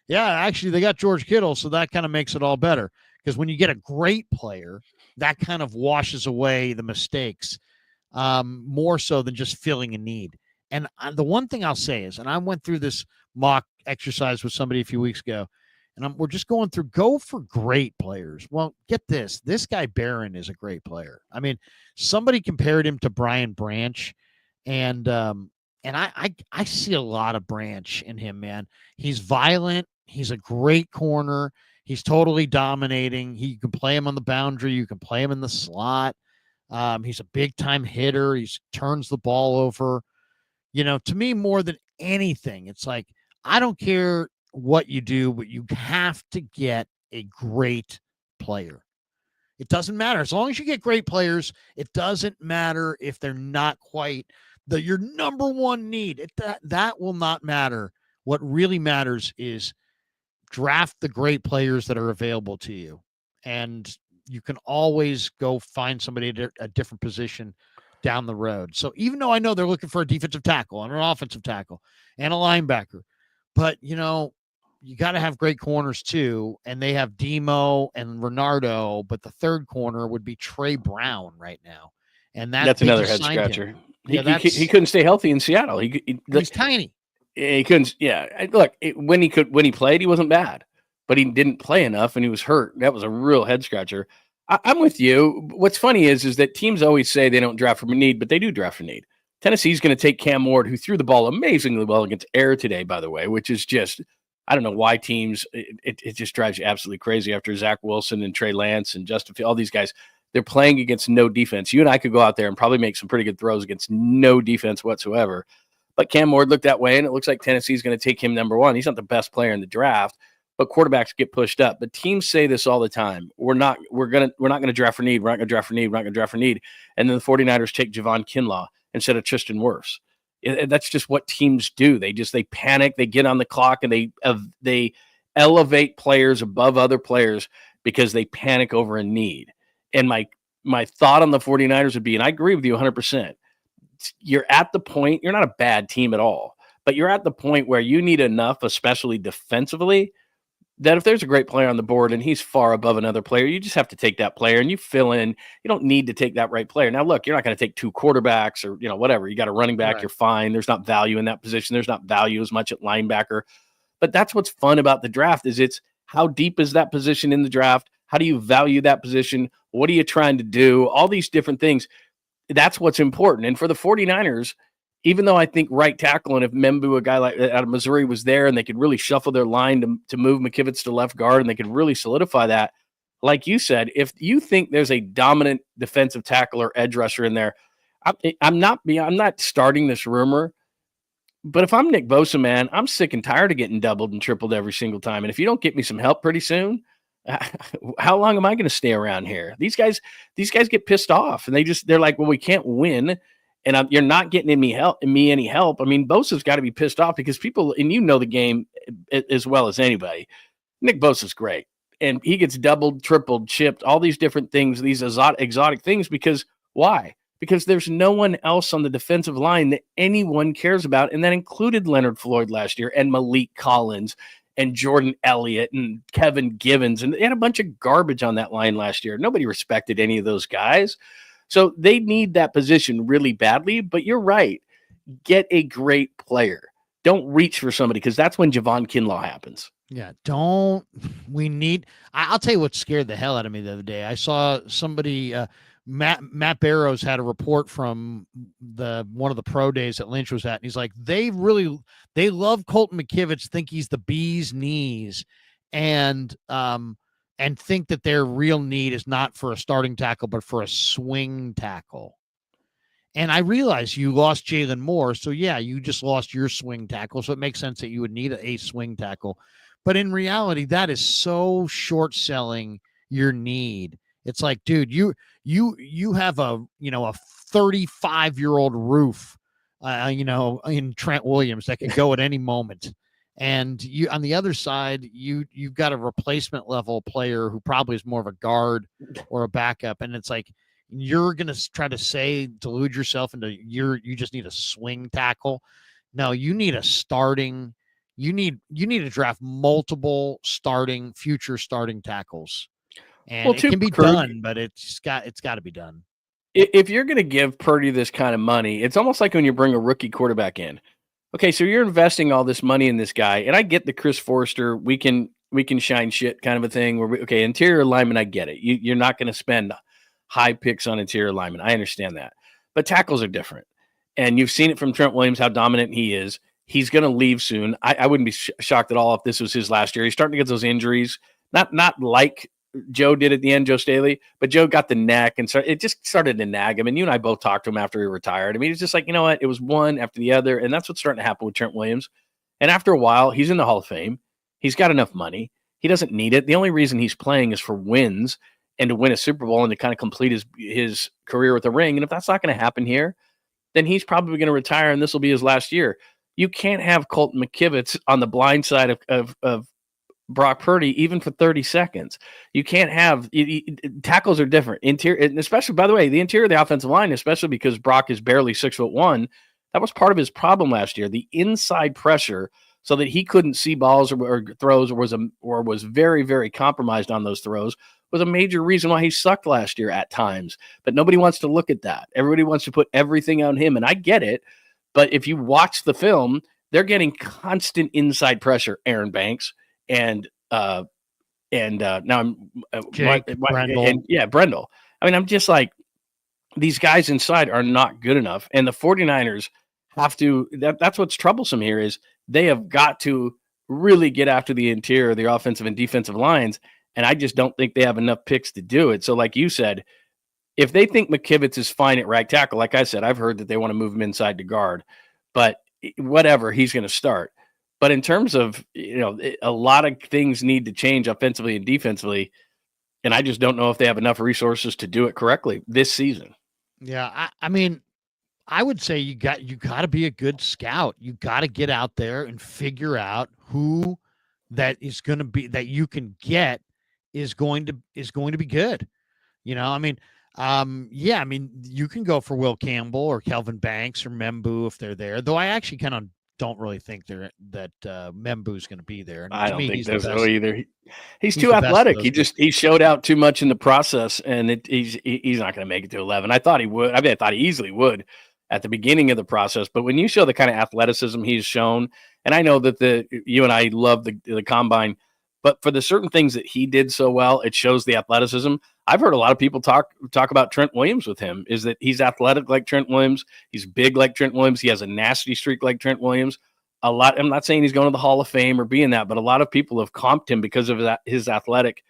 Speaker 1: Yeah, actually they got George Kittle. So that kind of makes it all better. Because when you get a great player, that kind of washes away the mistakes more so than just filling a need. And the one thing I'll say is, and I went through this mock exercise with somebody a few weeks ago, and we're just going through, go for great players. Well, get this. This guy Barron is a great player. I mean, somebody compared him to Brian Branch, and I see a lot of Branch in him, man. He's violent. He's a great corner. He's totally dominating. You can play him on the boundary. You can play him in the slot. He's a big-time hitter. He turns the ball over. To me, more than anything, it's like, I don't care what you do, but you have to get a great player. It doesn't matter. As long as you get great players, it doesn't matter if they're not quite your number one need. That will not matter. What really matters is draft the great players that are available to you. And you can always go find somebody at a different position down the road. So even though I know they're looking for a defensive tackle and an offensive tackle and a linebacker, but you got to have great corners too. And they have Demo and Renardo, but the third corner would be Trey Brown right now. And that's
Speaker 2: another head scratcher. He couldn't stay healthy in Seattle.
Speaker 1: He's tiny.
Speaker 2: He couldn't. Yeah. Look, when he played, he wasn't bad, but he didn't play enough and he was hurt. That was a real head scratcher. I'm with you. What's funny is that teams always say they don't draft from a need, but they do draft for need. Tennessee's going to take Cam Ward, who threw the ball amazingly well against Air today, by the way, which is just, I don't know why teams, it just drives you absolutely crazy after Zach Wilson and Trey Lance and Justin, all these guys, they're playing against no defense. You and I could go out there and probably make some pretty good throws against no defense whatsoever. But Cam Ward looked that way, and it looks like Tennessee's going to take him number one. He's not the best player in the draft, but quarterbacks get pushed up. But teams say this all the time. We're not going to draft for need. We're not going to draft for need. We're not going to draft for need. And then the 49ers take Javon Kinlaw instead of Tristan Wirfs. That's just what teams do. They panic, they get on the clock, and they elevate players above other players because they panic over a need. And my thought on the 49ers would be, and I agree with you 100%, you're at the point, you're not a bad team at all, but you're at the point where you need enough, especially defensively, that if there's a great player on the board and he's far above another player, you just have to take that player and you fill in. You don't need to take that right player. Now, look, you're not going to take two quarterbacks or, whatever. You got a running back, right. You're fine. There's not value in that position. There's not value as much at linebacker. But that's what's fun about the draft is it's how deep is that position in the draft? How do you value that position? What are you trying to do? All these different things. That's what's important. And for the 49ers, even though I think right tackle, and if Membu, a guy like out of Missouri, was there and they could really shuffle their line to move McKivitz to left guard and they could really solidify that, like you said, if you think there's a dominant defensive tackle or edge rusher in there, I'm not starting this rumor, but if I'm Nick Bosa, man, I'm sick and tired of getting doubled and tripled every single time. And if you don't get me some help pretty soon, how long am I going to stay around here? These guys get pissed off and they're like, well, we can't win. And you're not getting me any help. I mean, Bosa's got to be pissed off because people, and the game as well as anybody, Nick Bosa's great. And he gets doubled, tripled, chipped, all these different things, these exotic things. Because why? Because there's no one else on the defensive line that anyone cares about. And that included Leonard Floyd last year and Malik Collins and Jordan Elliott and Kevin Givens, and they had a bunch of garbage on that line last year. Nobody respected any of those guys. So they need that position really badly, but you're right. Get a great player. Don't reach for somebody, because that's when Javon Kinlaw happens.
Speaker 1: Yeah, we need. I'll tell you what scared the hell out of me the other day. I saw somebody, Matt Barrows had a report from one of the pro days that Lynch was at, and he's like, they love Colton McKivitz, think he's the bee's knees, and think that their real need is not for a starting tackle, but for a swing tackle. And I realize you lost Jalen Moore, so yeah, you just lost your swing tackle, so it makes sense that you would need a swing tackle. But in reality, that is so short selling your need. It's like, dude, you have a 35-year-old roof, in Trent Williams that could go at any moment. And you, on the other side, you've got a replacement level player who probably is more of a guard or a backup. And it's like, you're going to try to delude yourself into you just need a swing tackle. No, you need a starting. You need to draft multiple future starting tackles, and it can be done, but it's got to be done.
Speaker 2: If you're going to give Purdy this kind of money, it's almost like when you bring a rookie quarterback in. Okay, so you're investing all this money in this guy, and I get the Chris Forster, we can shine shit kind of a thing. Where interior lineman, I get it. You're not going to spend high picks on interior linemen. I understand that, but tackles are different, and you've seen it from Trent Williams how dominant he is. He's going to leave soon. I wouldn't be shocked at all if this was his last year. He's starting to get those injuries, not like Joe did at the end, Joe Staley, but Joe got the neck, and so it just started to nag him. And you and I both talked to him after he retired. I mean, he's just like, you know what? It was one after the other, and that's what's starting to happen with Trent Williams. And after a while, he's in the Hall of Fame. He's got enough money. He doesn't need it. The only reason he's playing is for wins and to win a Super Bowl and to kind of complete his career with a ring. And if that's not going to happen here, then he's probably going to retire, and this will be his last year. You can't have Colton McKivitz on the blind side of Brock Purdy even for 30 seconds. You can't have tackles are different. Interior, and especially, by the way, the interior of the offensive line, especially because Brock is barely 6'1", that was part of his problem last year. The inside pressure, so that he couldn't see balls or throws, or was very, very compromised on those throws, was a major reason why he sucked last year at times. But nobody wants to look at that. Everybody wants to put everything on him, and I get it. But if you watch the film, they're getting constant inside pressure. Aaron Banks and now I'm
Speaker 1: Brendel.
Speaker 2: Brendel. I mean, I'm just like, these guys inside are not good enough, and the 49ers have to. That's what's troublesome here is they have got to really get after the interior, the offensive and defensive lines, and I just don't think they have enough picks to do it. So, like you said, if they think McKivitz is fine at right tackle, like I said, I've heard that they want to move him inside to guard, but whatever, he's going to start. But in terms of, a lot of things need to change offensively and defensively, and I just don't know if they have enough resources to do it correctly this season.
Speaker 1: Yeah, I mean, I would say you got to be a good scout. You got to get out there and figure out who that is going to be that you can get is going to be good. I mean, you can go for Will Campbell or Kelvin Banks or Membu if they're there. Though I actually kind of don't really think that Membu is going to be there. And
Speaker 2: I don't think there's no either. He's too athletic. He showed out too much in the process, and he's not going to make it to 11. I thought he would. I thought he easily would at the beginning of the process. But when you show the kind of athleticism he's shown, and I know that you and I love the combine, but for the certain things that he did so well, it shows the athleticism. I've heard a lot of people talk about Trent Williams with him, is that he's athletic like Trent Williams. He's big like Trent Williams. He has a nasty streak like Trent Williams. I'm not saying he's going to the Hall of Fame or being that, but a lot of people have comped him because of his athletic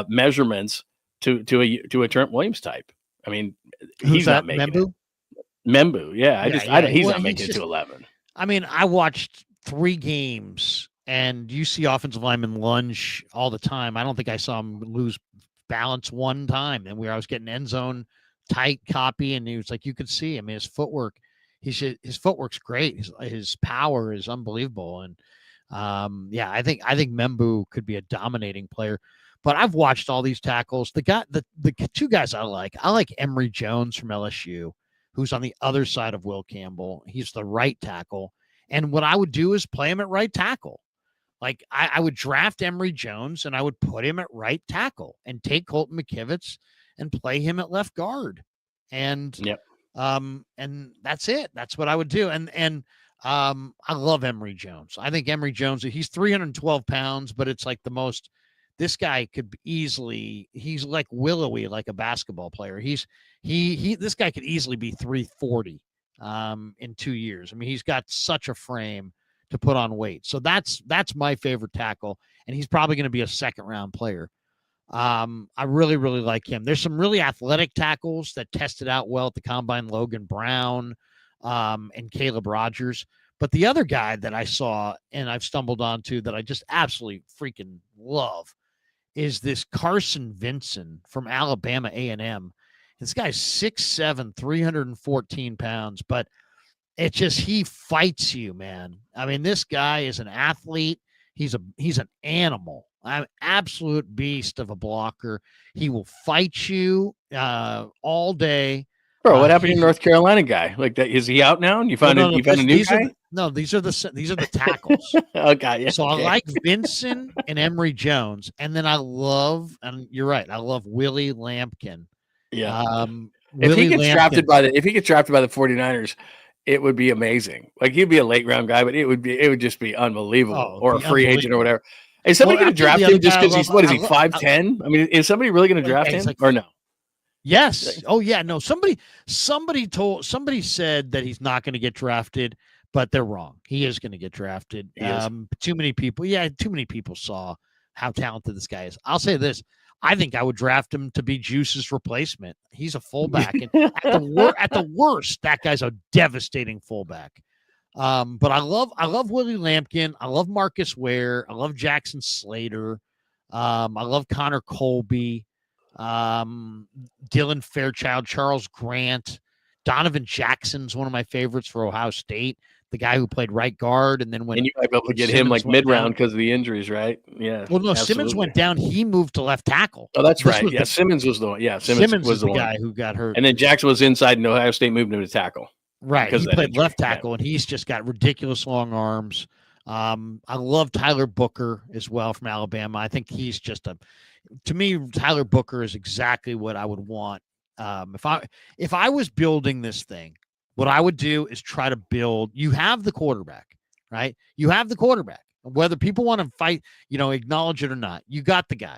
Speaker 2: measurements to a Trent Williams type. I mean, he's not making
Speaker 1: Membu?
Speaker 2: it. Membu, yeah. He's not making it to 11.
Speaker 1: I mean, I watched 3 games, and you see offensive linemen lunge all the time. I don't think I saw him lose balance one time, and I was getting end zone tight copy, and he was like, you could see, I mean, his footwork, his footwork's great. His power is unbelievable. And I think Membu could be a dominating player, but I've watched all these tackles. The 2 guys I like Emory Jones from LSU, who's on the other side of Will Campbell. He's the right tackle. And what I would do is play him at right tackle. Like I would draft Emory Jones and I would put him at right tackle and take Colton McKivitz and play him at left guard. And and that's it. That's what I would do. And I love Emory Jones. I think Emory Jones, he's 312 pounds, but it's like the most, this guy could easily, he's like willowy, like a basketball player. This guy could easily be 340 in 2 years. I mean, he's got such a frame to put on weight. So that's my favorite tackle. And he's probably going to be a second round player. I really, really like him. There's some really athletic tackles that tested out well at the combine, Logan Brown, and Caleb Rogers. But the other guy that I saw and I've stumbled onto that I just absolutely freaking love is this Carson Vinson from Alabama A&M. This guy's 6'7", 314 pounds, but it just, he fights you, man. I mean, this guy is an athlete. He's an animal. I'm absolute beast of a blocker. He will fight you all day.
Speaker 2: Bro, what happened to your North Carolina guy? Like that, is he out now? And you found a new guy?
Speaker 1: These are the tackles.
Speaker 2: Okay, yeah.
Speaker 1: So I like Vincent and Emory Jones, and then I love, and you're right, I love Willie Lampkin.
Speaker 2: Yeah. If he gets drafted by the 49ers, it would be amazing. Like he'd be a late round guy, but it would just be unbelievable, or a free agent or whatever. Is somebody going to draft him just because he's 5'10"? I mean, is somebody really going to draft him or no?
Speaker 1: Yes. Oh yeah. No. Somebody said that he's not going to get drafted, but they're wrong. He is going to get drafted. Too many people saw how talented this guy is. I'll say this. I think I would draft him to be Juice's replacement. He's a fullback. And at the worst, that guy's a devastating fullback. But I love Willie Lampkin. I love Marcus Ware. I love Jackson Slater. I love Connor Colby. Dylan Fairchild, Charles Grant, Donovan Jackson's one of my favorites for Ohio State. The guy who played right guard, and then when
Speaker 2: you might be able to get him like mid round because of the injuries, right? Yeah.
Speaker 1: Well, no, absolutely. Simmons went down. He moved to left tackle.
Speaker 2: Oh, that's right. Yeah, Simmons was the one. Yeah, Simmons was the
Speaker 1: guy who got hurt.
Speaker 2: And then Jackson was inside, and Ohio State moved him to tackle.
Speaker 1: Right. He played left tackle, and he's just got ridiculous I love Tyler Booker as well from Alabama. I think he's just to me, Tyler Booker is exactly what I would want. If I was building this thing, what I would do is try to build. You have the quarterback, right? You have the quarterback. Whether people want to fight, acknowledge it or not, you got the guy.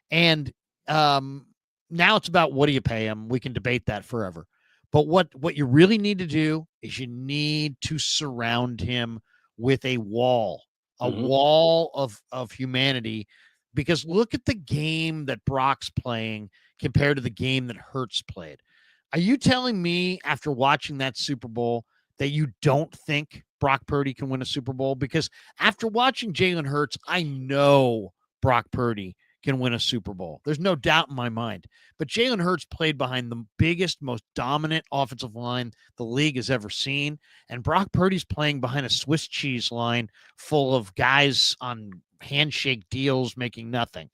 Speaker 1: And now it's about what do you pay him? We can debate that forever. But what you really need to do is you need to surround him with a wall of humanity. Because look at the game that Brock's playing compared to the game that Hurts played. Are you telling me after watching that Super Bowl that you don't think Brock Purdy can win a Super Bowl? Because after watching Jalen Hurts, I know Brock Purdy can win a Super Bowl. There's no doubt in my mind. But Jalen Hurts played behind the biggest, most dominant offensive line the league has ever seen. And Brock Purdy's playing behind a Swiss cheese line full of guys on handshake deals making nothing.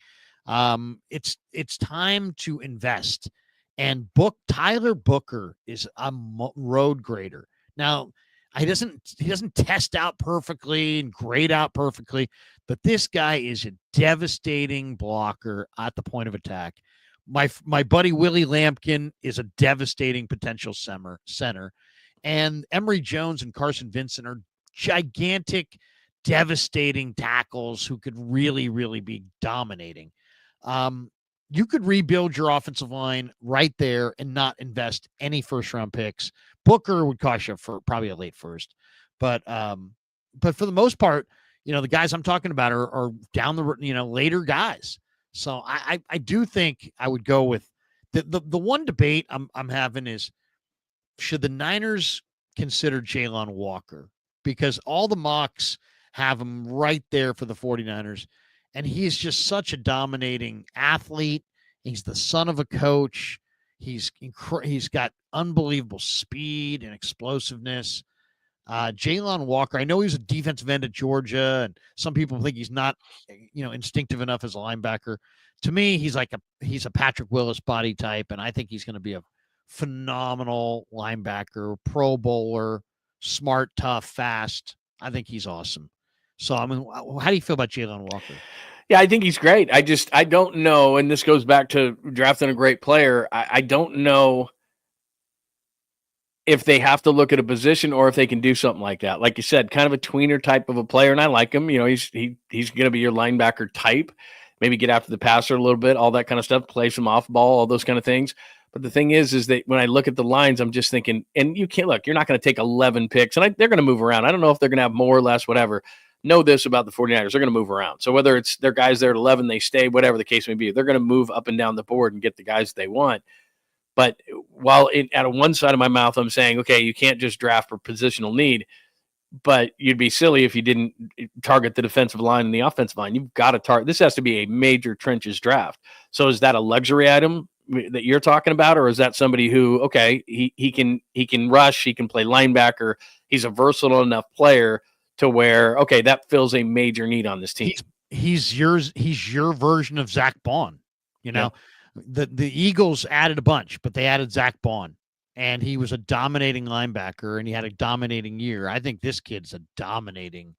Speaker 1: It's time to invest. And Tyler Booker is a road grader. Now, he doesn't test out perfectly and grade out perfectly, but this guy is a devastating blocker at the point of attack. My buddy Willie Lampkin is a devastating potential center, and Emory Jones and Carson Vincent are gigantic, devastating tackles who could really, really be dominating. You could rebuild your offensive line right there and not invest any first-round picks. Booker would cost you for probably a late first, but for the most part, the guys I'm talking about are down the later guys. So I do think I would go with the one debate I'm having is, should the Niners consider Jalen Walker? Because all the mocks have him right there for the 49ers. And he's just such a dominating athlete. He's the son of a coach. He's got unbelievable speed and explosiveness. Jalen Walker, I know he's a defensive end at Georgia, and some people think he's not, instinctive enough as a linebacker. To me, he's a Patrick Willis body type, and I think he's going to be a phenomenal linebacker, Pro Bowler, smart, tough, fast. I think he's awesome. So, I mean, how do you feel about Jalen Walker?
Speaker 2: Yeah, I think he's great. I don't know, and this goes back to drafting a great player. I don't know if they have to look at a position or if they can do something like that. Like you said, kind of a tweener type of a player, and I like him. You know, he's going to be your linebacker type. Maybe get after the passer a little bit, all that kind of stuff, play some off ball, all those kind of things. But the thing is that when I look at the lines, I'm just thinking, and you can't look, you're not going to take 11 picks, and they're going to move around. I don't know if they're going to have more or less, whatever. Know this about the 49ers, they're going to move around. So whether it's their guys there at 11, they stay, whatever the case may be, they're going to move up and down the board and get the guys they want. But while out of one side of my mouth, I'm saying, okay, you can't just draft for positional need, but you'd be silly if you didn't target the defensive line and the offensive line. You've got to target. This has to be a major trenches draft. So is that a luxury item that you're talking about, or is that somebody who, okay, he can rush, he can play linebacker, he's a versatile enough player to where, okay, that fills a major need on this team.
Speaker 1: He's your version of Zach Bond. You know, the Eagles added a bunch, but they added Zach Bond, and he was a dominating linebacker, and he had a dominating year. I think this kid's a dominating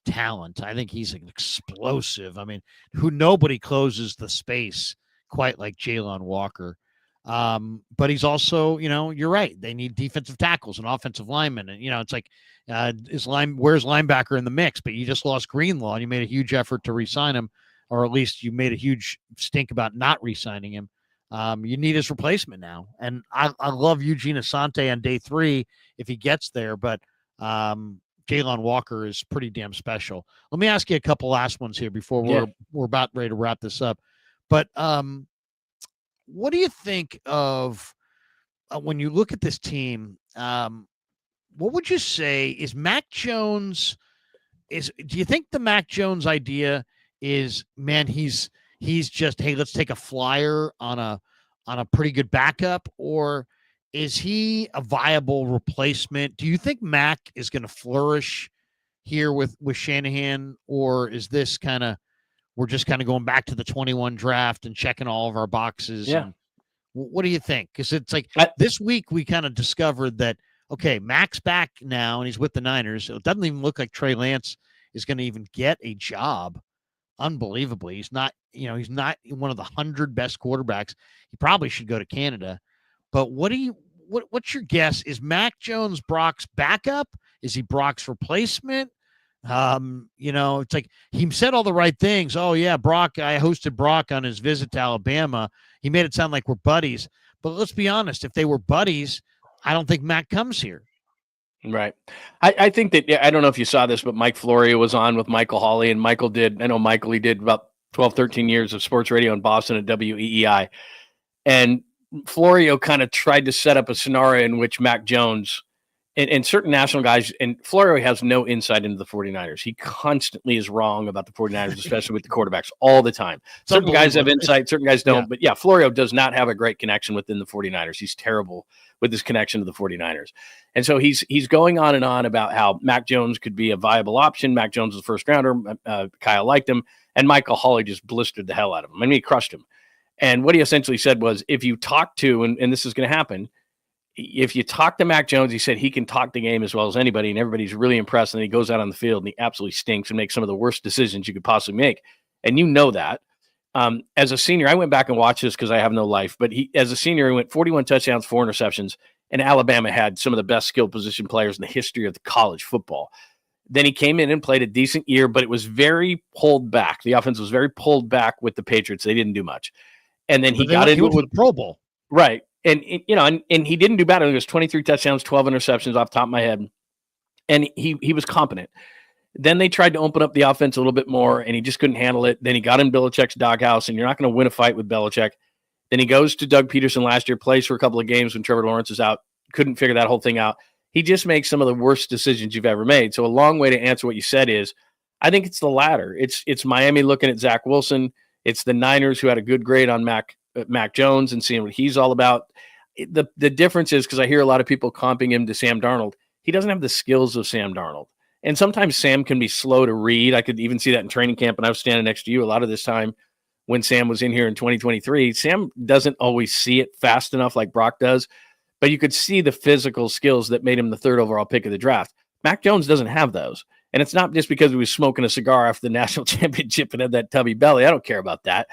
Speaker 1: talent. I think he's explosive. I mean, nobody closes the space quite like Jalen Walker. But he's also, you know, you're right. They need defensive tackles and offensive linemen. And, you know, it's like, where's linebacker in the mix? But you just lost Greenlaw, and you made a huge effort to re-sign him, or at least you made a huge stink about not re-signing him. You need his replacement now. And I love Eugene Asante on day 3 if he gets there, but Jalen Walker is pretty damn special. Let me ask you a couple last ones here before we're about ready to wrap this up. But what do you think of when you look at this team? What would you say is Mac Jones? Do you think the Mac Jones idea is, man, he's just, hey, let's take a flyer on a pretty good backup, or is he a viable replacement? Do you think Mac is going to flourish here with Shanahan, or is this we're just kind of going back to the 21 draft and checking all of our boxes?
Speaker 2: Yeah.
Speaker 1: What do you think? Because it's like this week we kind of discovered that, okay, Mac's back now and he's with the Niners. It doesn't even look like Trey Lance is going to even get a job. Unbelievably, he's not one of the 100 best quarterbacks. He probably should go to Canada. But what's your guess? Is Mac Jones Brock's backup? Is he Brock's replacement? It's like he said all the right things. Oh yeah, Brock, I hosted Brock on his visit to Alabama. He made it sound like we're buddies. But let's be honest, if they were buddies, I don't think Mac comes here.
Speaker 2: Right. I think that, I don't know if you saw this, but Mike Florio was on with Michael Hawley, and he did about 12, 13 years of sports radio in Boston at WEEI. And Florio kind of tried to set up a scenario in which Mac Jones and certain national guys, and Florio has no insight into the 49ers. He constantly is wrong about the 49ers, especially with the quarterbacks all the time. Certain guys have insight, certain guys don't. Yeah. But yeah, Florio does not have a great connection within the 49ers. He's terrible with his connection to the 49ers. And so he's going on and on about how Mac Jones could be a viable option. Mac Jones was the first rounder. Kyle liked him. And Michael Hawley just blistered the hell out of him. I mean, he crushed him. And what he essentially said was, if you talk to, and this is going to happen, if you talk to Mac Jones, he said he can talk the game as well as anybody, and everybody's really impressed. And he goes out on the field and he absolutely stinks and makes some of the worst decisions you could possibly make. And you know that. As a senior, I went back and watched this because I have no life, but as a senior, he went 41 touchdowns, 4 interceptions, and Alabama had some of the best skill position players in the history of the college football. Then he came in and played a decent year, but it was very pulled back. The offense was very pulled back with the Patriots. They didn't do much. And then he got into it with
Speaker 1: the Pro Bowl.
Speaker 2: Right. And he didn't do bad. It was 23 touchdowns, 12 interceptions off the top of my head. And he was competent. Then they tried to open up the offense a little bit more, and he just couldn't handle it. Then he got in Belichick's doghouse, and you're not going to win a fight with Belichick. Then he goes to Doug Peterson last year, plays for a couple of games when Trevor Lawrence is out, couldn't figure that whole thing out. He just makes some of the worst decisions you've ever made. So a long way to answer what you said is, I think it's the latter. It's Miami looking at Zach Wilson. It's the Niners who had a good grade on Mac Jones and seeing what he's all about. The difference is, because I hear a lot of people comping him to Sam Darnold, he doesn't have the skills of Sam Darnold. And sometimes Sam can be slow to read. I could even see that in training camp, and I was standing next to you a lot of this time when Sam was in here in 2023. Sam doesn't always see it fast enough like Brock does, but you could see the physical skills that made him the 3rd overall pick of the draft. Mac Jones doesn't have those. And it's not just because he was smoking a cigar after the national championship and had that tubby belly. I don't care about that.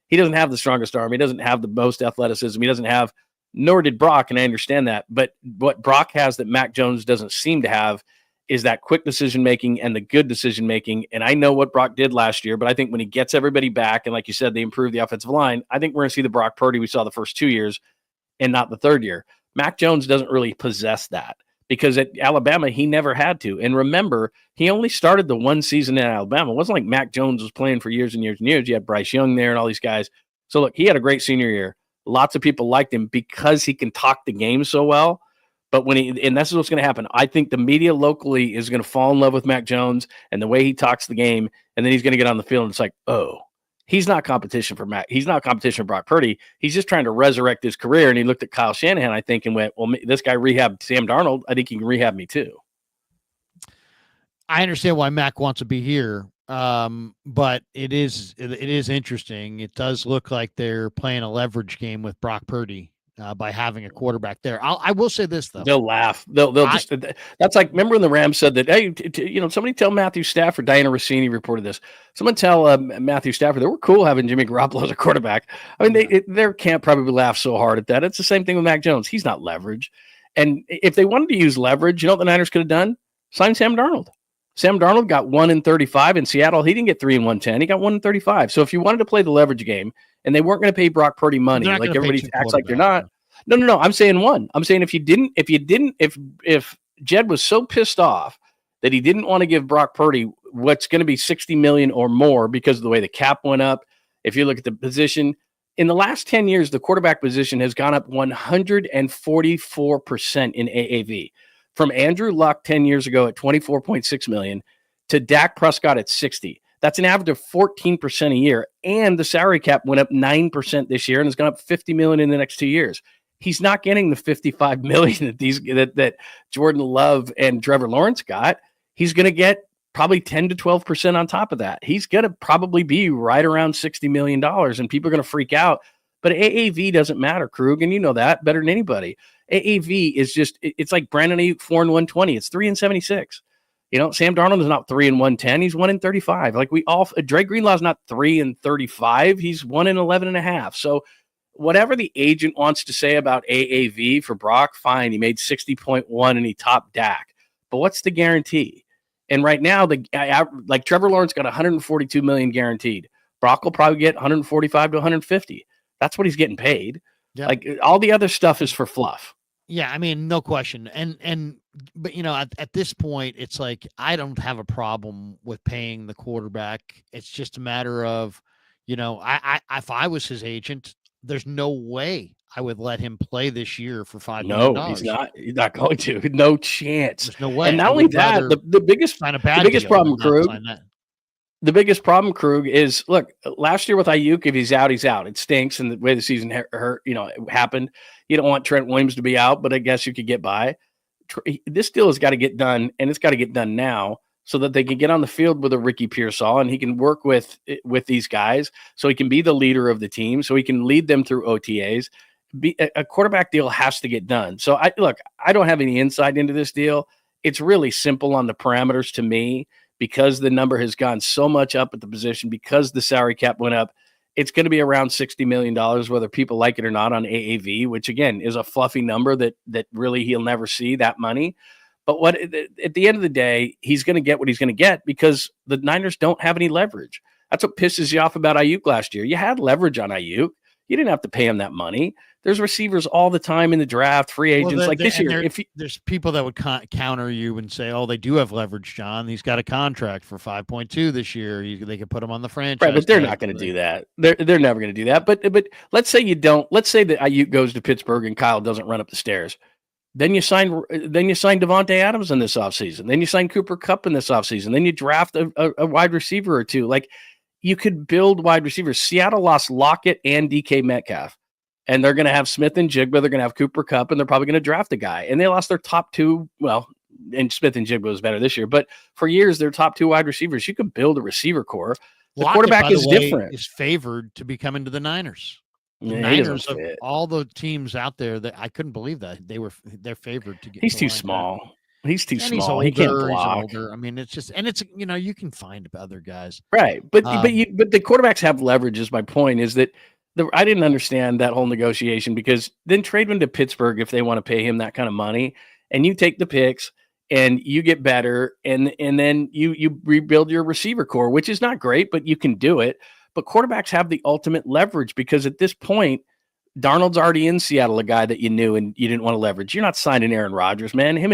Speaker 2: He doesn't have the strongest arm. He doesn't have the most athleticism. He doesn't have, nor did Brock, and I understand that. But what Brock has that Mac Jones doesn't seem to have is that quick decision-making and the good decision-making. And I know what Brock did last year, but I think when he gets everybody back, and like you said, they improve the offensive line, I think we're going to see the Brock Purdy we saw the first 2 years and not the third year. Mac Jones doesn't really possess that because at Alabama, he never had to. And remember, he only started the one season in Alabama. It wasn't like Mac Jones was playing for years and years and years. You had Bryce Young there and all these guys. So, look, he had a great senior year. Lots of people liked him because he can talk the game so well. But and this is what's going to happen. I think the media locally is going to fall in love with Mac Jones and the way he talks the game. And then he's going to get on the field and it's like, oh, he's not competition for Mac. He's not competition for Brock Purdy. He's just trying to resurrect his career. And he looked at Kyle Shanahan, I think, and went, well, this guy rehabbed Sam Darnold. I think he can rehab me too.
Speaker 1: I understand why Mac wants to be here. But it is interesting. It does look like they're playing a leverage game with Brock Purdy by having a quarterback there. I will say this though.
Speaker 2: They'll laugh. They'll just, that's like, remember when the Rams said that, hey, somebody tell Matthew Stafford, Diana Rossini reported this. Someone tell Matthew Stafford that we're cool having Jimmy Garoppolo as a quarterback. I mean, they can't probably laugh so hard at that. It's the same thing with Mac Jones. He's not leverage. And if they wanted to use leverage, you know what the Niners could have done? Sign Sam Darnold. Sam Darnold got 1-35 in Seattle. He didn't get 3-110. He got 1-35. So if you wanted to play the leverage game and they weren't going to pay Brock Purdy money, like everybody acts like they're not. No. I'm saying one. I'm saying if Jed was so pissed off that he didn't want to give Brock Purdy what's going to be $60 million or more because of the way the cap went up. If you look at the position in the last 10 years, the quarterback position has gone up 144% in AAV. From Andrew Luck 10 years ago at $24.6 million to Dak Prescott at $60. That's an average of 14% a year. And the salary cap went up 9% this year and has gone up $50 million in the next 2 years. He's not getting the $55 million that Jordan Love and Trevor Lawrence got. He's going to get probably 10 to 12% on top of that. He's going to probably be right around $60 million and people are going to freak out. But AAV doesn't matter, Krug, and you know that better than anybody. AAV is just, it's like Brandon Ayuk 4-120. It's 3-76. Sam Darnold is not 3-110. He's 1-35. Like Dre Greenlaw's not 3-35. He's 1-11.5. So whatever the agent wants to say about AAV for Brock, fine. He made 60.1 and he topped Dak. But what's the guarantee? And right now, like Trevor Lawrence got 142 million guaranteed. Brock will probably get 145 to 150. That's what he's getting paid. Yep. Like all the other stuff is for fluff.
Speaker 1: Yeah, I mean, no question. But at this point, it's like I don't have a problem with paying the quarterback. It's just a matter of, if I was his agent, there's no way I would let him play this year for $5 million.
Speaker 2: No, he's not. He's not going to. No chance.
Speaker 1: There's no way.
Speaker 2: And not only that, the biggest problem, Krug. The biggest problem, Krug, is look, last year with Ayuk, if he's out, he's out. It stinks. And the way the season happened, you don't want Trent Williams to be out, but I guess you could get by. This deal has got to get done, and it's got to get done now so that they can get on the field with a Ricky Pearsall and he can work with these guys so he can be the leader of the team, so he can lead them through OTAs. A quarterback deal has to get done. So I don't have any insight into this deal. It's really simple on the parameters to me. Because the number has gone so much up at the position, because the salary cap went up, it's going to be around $60 million, whether people like it or not, on AAV, which again is a fluffy number that really he'll never see that money. But at the end of the day, he's going to get what he's going to get because the Niners don't have any leverage. That's what pisses you off about Ayuk last year. You had leverage on Ayuk. You didn't have to pay him that money. There's receivers all the time in the draft, free agents this year.
Speaker 1: There's people that would counter you and say, "Oh, they do have leverage, John. He's got a contract for 5.2 this year. They could put him on the franchise."
Speaker 2: Right, but they're not going to do that. They're never going to do that. But let's say you don't. Let's say that Ayuk goes to Pittsburgh and Kyle doesn't run up the stairs. Then you sign Devontae Adams in this offseason. Then you sign Cooper Kupp in this offseason. Then you draft a wide receiver or two. Like you could build wide receivers. Seattle lost Lockett and DK Metcalf. And they're going to have Smith and Jigba. They're going to have Cooper Kupp, and they're probably going to draft a guy. And they lost their top two. Well, and Smith and Jigba was better this year. But for years, their top two wide receivers. You could build a receiver core. The
Speaker 1: Lockett,
Speaker 2: quarterback is different.
Speaker 1: Is favored to be coming to the Niners. The
Speaker 2: Yeah,
Speaker 1: Niners of all the teams out there, that I couldn't believe that they're favored to get.
Speaker 2: He's
Speaker 1: to
Speaker 2: too
Speaker 1: line
Speaker 2: small.
Speaker 1: up.
Speaker 2: He's too
Speaker 1: And he's
Speaker 2: small.
Speaker 1: older.
Speaker 2: He can't
Speaker 1: He's
Speaker 2: block.
Speaker 1: older. I mean, it's just, and it's, you can find other guys.
Speaker 2: Right. But the quarterbacks have leverage is my point, is that I didn't understand that whole negotiation, because then trade him to Pittsburgh if they want to pay him that kind of money, and you take the picks and you get better, and then you rebuild your receiver core, which is not great, but you can do it. But quarterbacks have the ultimate leverage, because at this point, Darnold's already in Seattle, a guy that you knew and you didn't want to leverage. You're not signing Aaron Rodgers, man. Him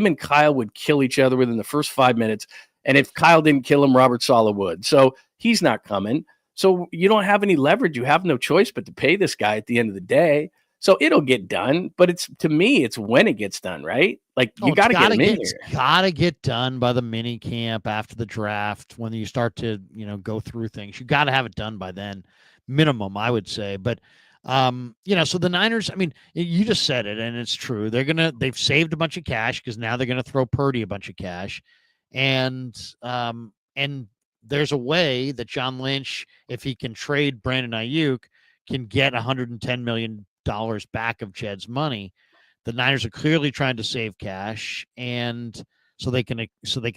Speaker 2: and Kyle would kill each other within the first 5 minutes. And if Kyle didn't kill him, Robert Saleh would. So he's not coming. So you don't have any leverage. You have no choice but to pay this guy at the end of the day. So it'll get done. But to me, it's when it gets done, right? Like, you got to get him in here.
Speaker 1: It's got to get done by the mini camp after the draft, when you start to, go through things. You got to have it done by then, minimum, I would say. But so the Niners, I mean, you just said it, and it's true. They've saved a bunch of cash, because now they're going to throw Purdy a bunch of cash. And there's a way that John Lynch, if he can trade Brandon Ayuk, can get $110 million back of Jed's money. The Niners are clearly trying to save cash, and so they can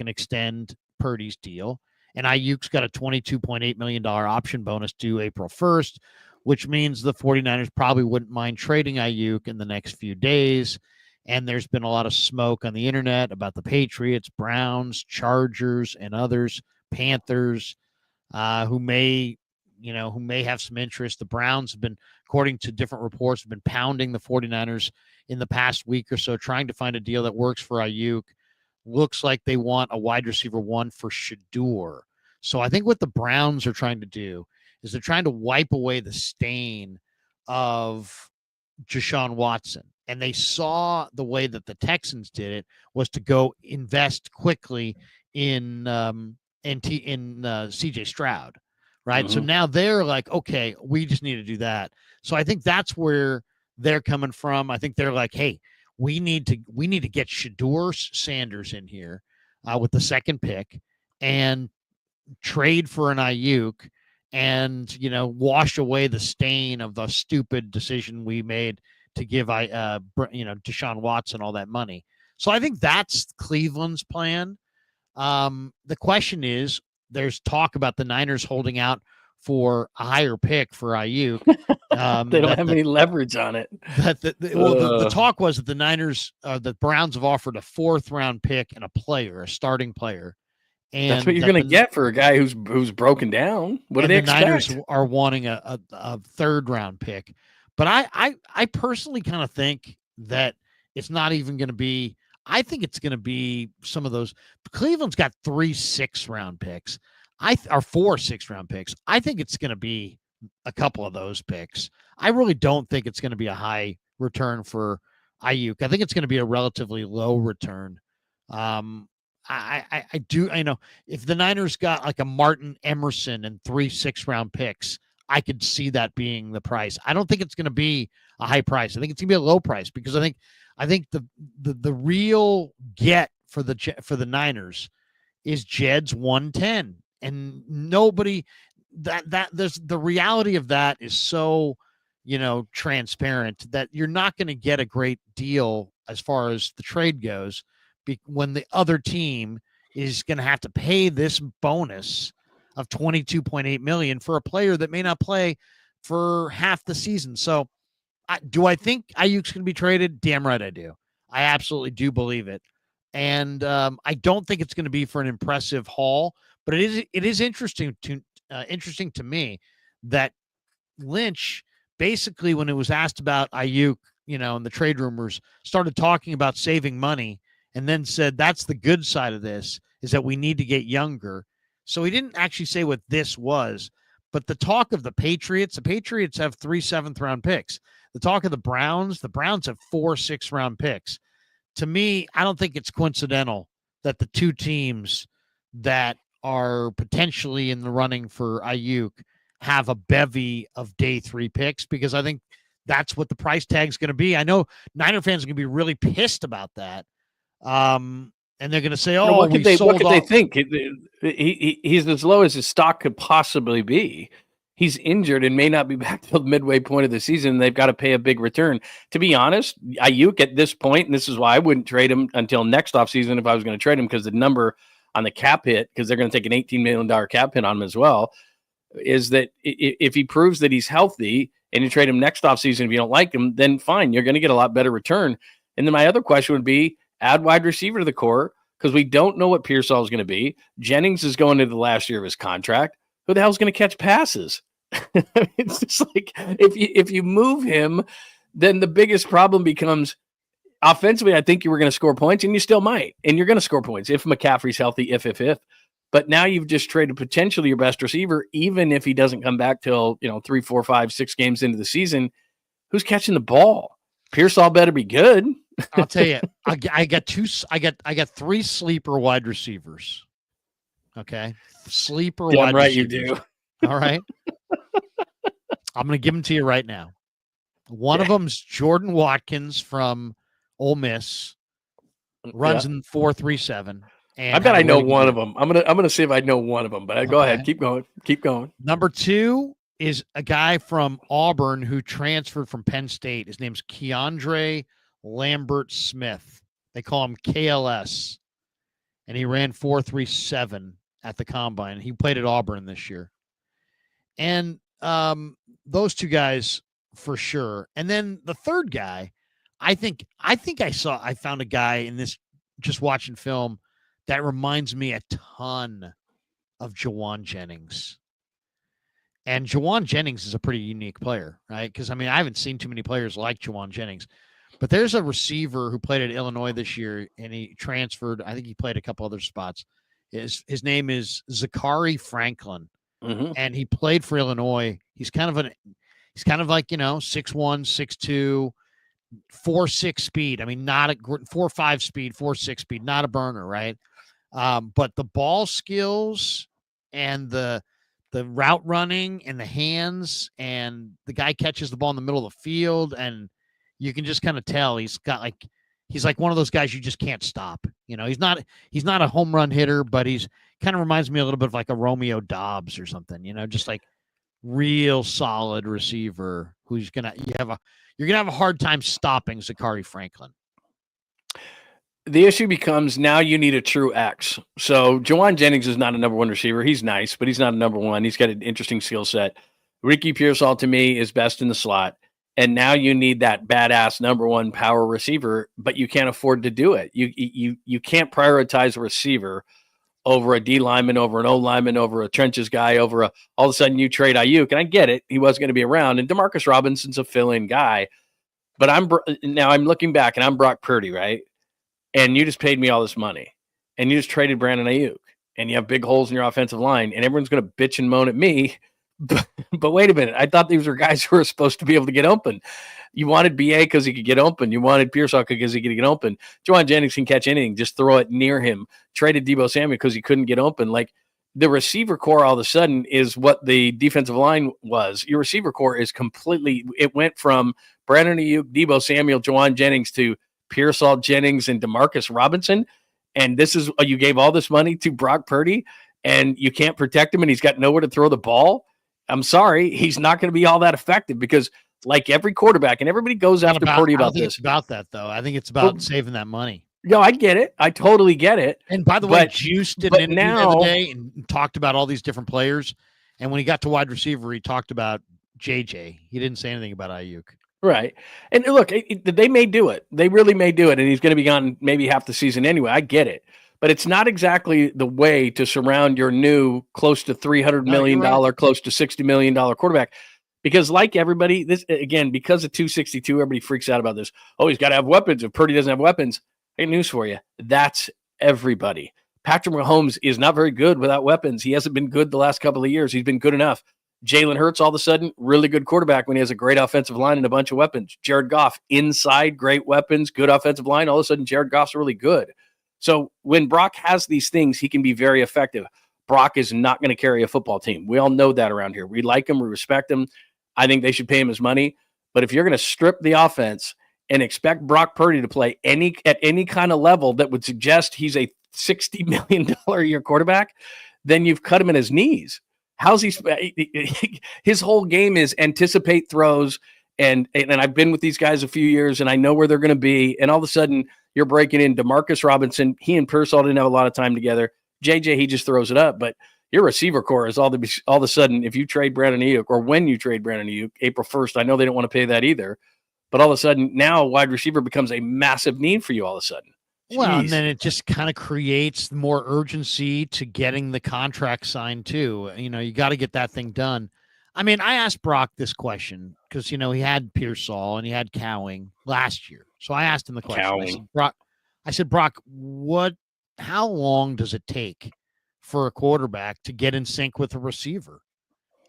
Speaker 1: extend Purdy's deal. And Ayuk's got a $22.8 million option bonus due April 1st, which means the 49ers probably wouldn't mind trading Ayuk in the next few days. And there's been a lot of smoke on the internet about the Patriots, Browns, Chargers, and others, Panthers, who may have some interest. The Browns have been, according to different reports, have been pounding the 49ers in the past week or so, trying to find a deal that works for Ayuk. Looks like they want a wide receiver one for Shador. So I think what the Browns are trying to do is they're trying to wipe away the stain of Deshaun Watson. And they saw the way that the Texans did it was to go invest quickly in CJ Stroud, right?
Speaker 2: Mm-hmm.
Speaker 1: So now they're like, okay, we just need to do that. So I think that's where they're coming from. I think they're like, hey, we need to get Shador Sanders in here with the second pick and trade for an Ayuk, and wash away the stain of the stupid decision we made to give Deshaun Watson all that money. So I think that's Cleveland's plan. The question is, there's talk about the Niners holding out for a higher pick for Ayuk.
Speaker 2: They don't have any leverage on it.
Speaker 1: The talk was that the Niners, the Browns have offered a 4th round pick and a starting player. And
Speaker 2: that's what you're going to get for a guy who's broken down. What do they expect? The
Speaker 1: Niners are wanting a 3rd round pick. But I personally kind of think that it's not even going to be. I think it's going to be some of those. Cleveland's got 3 6th round picks. Or 4 6th round picks. I think it's going to be a couple of those picks. I really don't think it's going to be a high return for Ayuk. I think it's going to be a relatively low return. I know if the Niners got like a Martin Emerson and 3 6th round picks, I could see that being the price. I don't think it's going to be a high price. I think it's going to be a low price, because I think the real get for the Niners is Jed's 110, and nobody that there's the reality of that is so transparent that you're not going to get a great deal as far as the trade goes, when the other team is going to have to pay this bonus of $22.8 million for a player that may not play for half the season. So do I think Ayuk's going to be traded? Damn right I do. I absolutely do believe it. And I don't think it's going to be for an impressive haul, but it is interesting to me that Lynch, basically, when it was asked about Ayuk, and the trade rumors, started talking about saving money, and then said that's the good side of this, is that we need to get younger. So he didn't actually say what this was, but the talk of the Patriots have 3 7th round picks. The talk of the Browns have 4 6th round picks. To me, I don't think it's coincidental that the two teams that are potentially in the running for Ayuk have a bevy of day 3 picks, because I think that's what the price tag is going to be. I know Niner fans are going to be really pissed about that. And they're going to say, "Oh,
Speaker 2: what could they think? He's as low as his stock could possibly be. he's injured and may not be back till the midway point of the season. They've got to pay a big return. To be honest, Ayuk at this point, and this is why I wouldn't trade him until next offseason if I was going to trade him, because the number on the cap hit, because they're going to take an $18 million cap hit on him as well, is that if he proves that he's healthy and you trade him next offseason if you don't like him, then fine, you're going to get a lot better return. And then my other question would be add wide receiver to the core, because we don't know what Pearsall is going to be. Jennings is going into the last year of his contract. Who the hell is going to catch passes? It's just like if you move him, then the biggest problem becomes offensively. I think you were going to score points, and you still might, and you're going to score points if McCaffrey's healthy. If. But now you've just traded potentially your best receiver, even if he doesn't come back till 3, 4, 5, 6 games into the season. Who's catching the ball? Pearsall better be good.
Speaker 1: I'll tell you, I got 3 sleeper wide receivers. Okay, sleeper wide
Speaker 2: right,
Speaker 1: receivers.
Speaker 2: you do.
Speaker 1: All right. I'm going to give them to you right now. One of them's Jordan Watkins from Ole Miss, runs in 4.37.
Speaker 2: I bet I know one of them. I'm gonna see if I know one of them. But go ahead, keep going.
Speaker 1: Number 2 is a guy from Auburn who transferred from Penn State. His name's Keandre Lambert Smith. They call him KLS, and he ran 4.37 at the combine. He played at Auburn this year. And those 2 guys for sure. And then the third guy, I found a guy in this, just watching film, that reminds me a ton of Jawan Jennings. And Jawan Jennings is a pretty unique player, right? Because, I haven't seen too many players like Jawan Jennings. But there's a receiver who played at Illinois this year, and he transferred. I think he played a couple other spots. His name is Zachary Franklin.
Speaker 2: Mm-hmm.
Speaker 1: And he played for Illinois. He's kind of like 6'1", 6'2", 4.6 speed. Not a 4.5 speed, 4.6 speed, not a burner, right? But the ball skills and the route running and the hands, and the guy catches the ball in the middle of the field, and you can just kind of tell he's like one of those guys you just can't stop. He's not a home run hitter, but he's kind of reminds me a little bit of like a Romeo Dobbs or something, just like real solid receiver who's you're gonna have a hard time stopping Zachary Franklin.
Speaker 2: The issue becomes now you need a true X. So Jawan Jennings is not a number 1 receiver. He's nice, but he's not a number 1. He's got an interesting skill set. Ricky Pearsall to me is best in the slot. And now you need that badass number 1 power receiver, but you can't afford to do it. You can't prioritize a receiver over a D lineman, over an O lineman, over a trenches guy, all of a sudden you trade Ayuk. And I get it. He wasn't going to be around. And Demarcus Robinson's a fill-in guy. But I'm looking back, and I'm Brock Purdy, right? And you just paid me all this money. And you just traded Brandon Ayuk. And you have big holes in your offensive line. And everyone's going to bitch and moan at me. But wait a minute. I thought these were guys who were supposed to be able to get open. You wanted BA because he could get open. You wanted Pearsall because he could get open. Jawan Jennings can catch anything. Just throw it near him. Traded Deebo Samuel because he couldn't get open. Like, the receiver core all of a sudden is what the defensive line was. Your receiver core is completely – it went from Brandon Ayuk, Deebo Samuel, Jawan Jennings to Pearsall, Jennings, and Demarcus Robinson. And this is – you gave all this money to Brock Purdy, and you can't protect him, and he's got nowhere to throw the ball. I'm sorry. He's not going to be all that effective because – like every quarterback, and everybody goes after Purdy about this.
Speaker 1: It's about that, though. I think it's about saving that money.
Speaker 2: No, I get it. I totally get it.
Speaker 1: And by the way, Juice did an interview the other day and talked about all these different players. And when he got to wide receiver, he talked about JJ. He didn't say anything about Ayuk.
Speaker 2: Right. And look, they may do it. They really may do it. And he's going to be gone maybe half the season anyway. I get it. But it's not exactly the way to surround your new close to $300 million, close to $60 million quarterback. Because like everybody, this again, because of 262, everybody freaks out about this. Oh, he's got to have weapons. If Purdy doesn't have weapons, I got news for you. That's everybody. Patrick Mahomes is not very good without weapons. He hasn't been good the last couple of years. He's been good enough. Jalen Hurts, all of a sudden, really good quarterback when he has a great offensive line and a bunch of weapons. Jared Goff, inside, great weapons, good offensive line. All of a sudden, Jared Goff's really good. So when Brock has these things, he can be very effective. Brock is not going to carry a football team. We all know that around here. We like him. We respect him. I think they should pay him his money. But if you're going to strip the offense and expect Brock Purdy to play at any kind of level that would suggest he's a $60 million a year quarterback, then you've cut him in his knees. How's he? His whole game is anticipate throws, and I've been with these guys a few years, and I know where they're going to be. And all of a sudden, you're breaking in Demarcus Robinson. He and Pearsall didn't have a lot of time together. JJ, he just throws it up, but your receiver core is all of a sudden, if you trade Brandon Ayuk, or when you trade Brandon Ayuk, April 1st, I know they don't want to pay that either, but all of a sudden now wide receiver becomes a massive need for you all of a sudden.
Speaker 1: Well, and then it just kind of creates more urgency to getting the contract signed too. You got to get that thing done. I mean, I asked Brock this question because, he had Pearsall and he had Cowing last year. So I asked him the question. I said, Brock, how long does it take for a quarterback to get in sync with a receiver?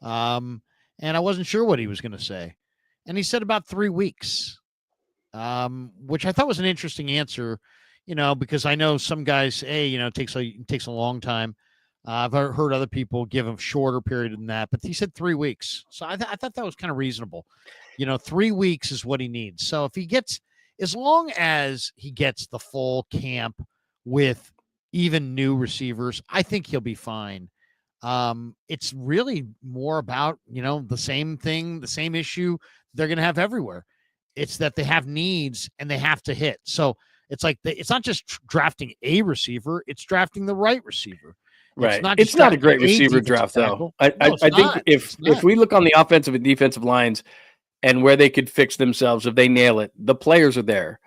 Speaker 1: And I wasn't sure what he was going to say. And he said about 3 weeks, which I thought was an interesting answer. Because I know some guys, it takes a long time. I've heard other people give him shorter period than that, but he said 3 weeks. So I thought that was kind of reasonable. 3 weeks is what he needs. So as long as he gets the full camp with even new receivers, I think he'll be fine. It's really more about, the same thing, the same issue they're going to have everywhere. It's that they have needs and they have to hit. So it's like it's not just drafting a receiver; it's drafting the right receiver.
Speaker 2: Right. It's not a great receiver draft, though. I think if we look on the offensive and defensive lines and where they could fix themselves if they nail it, the players are there.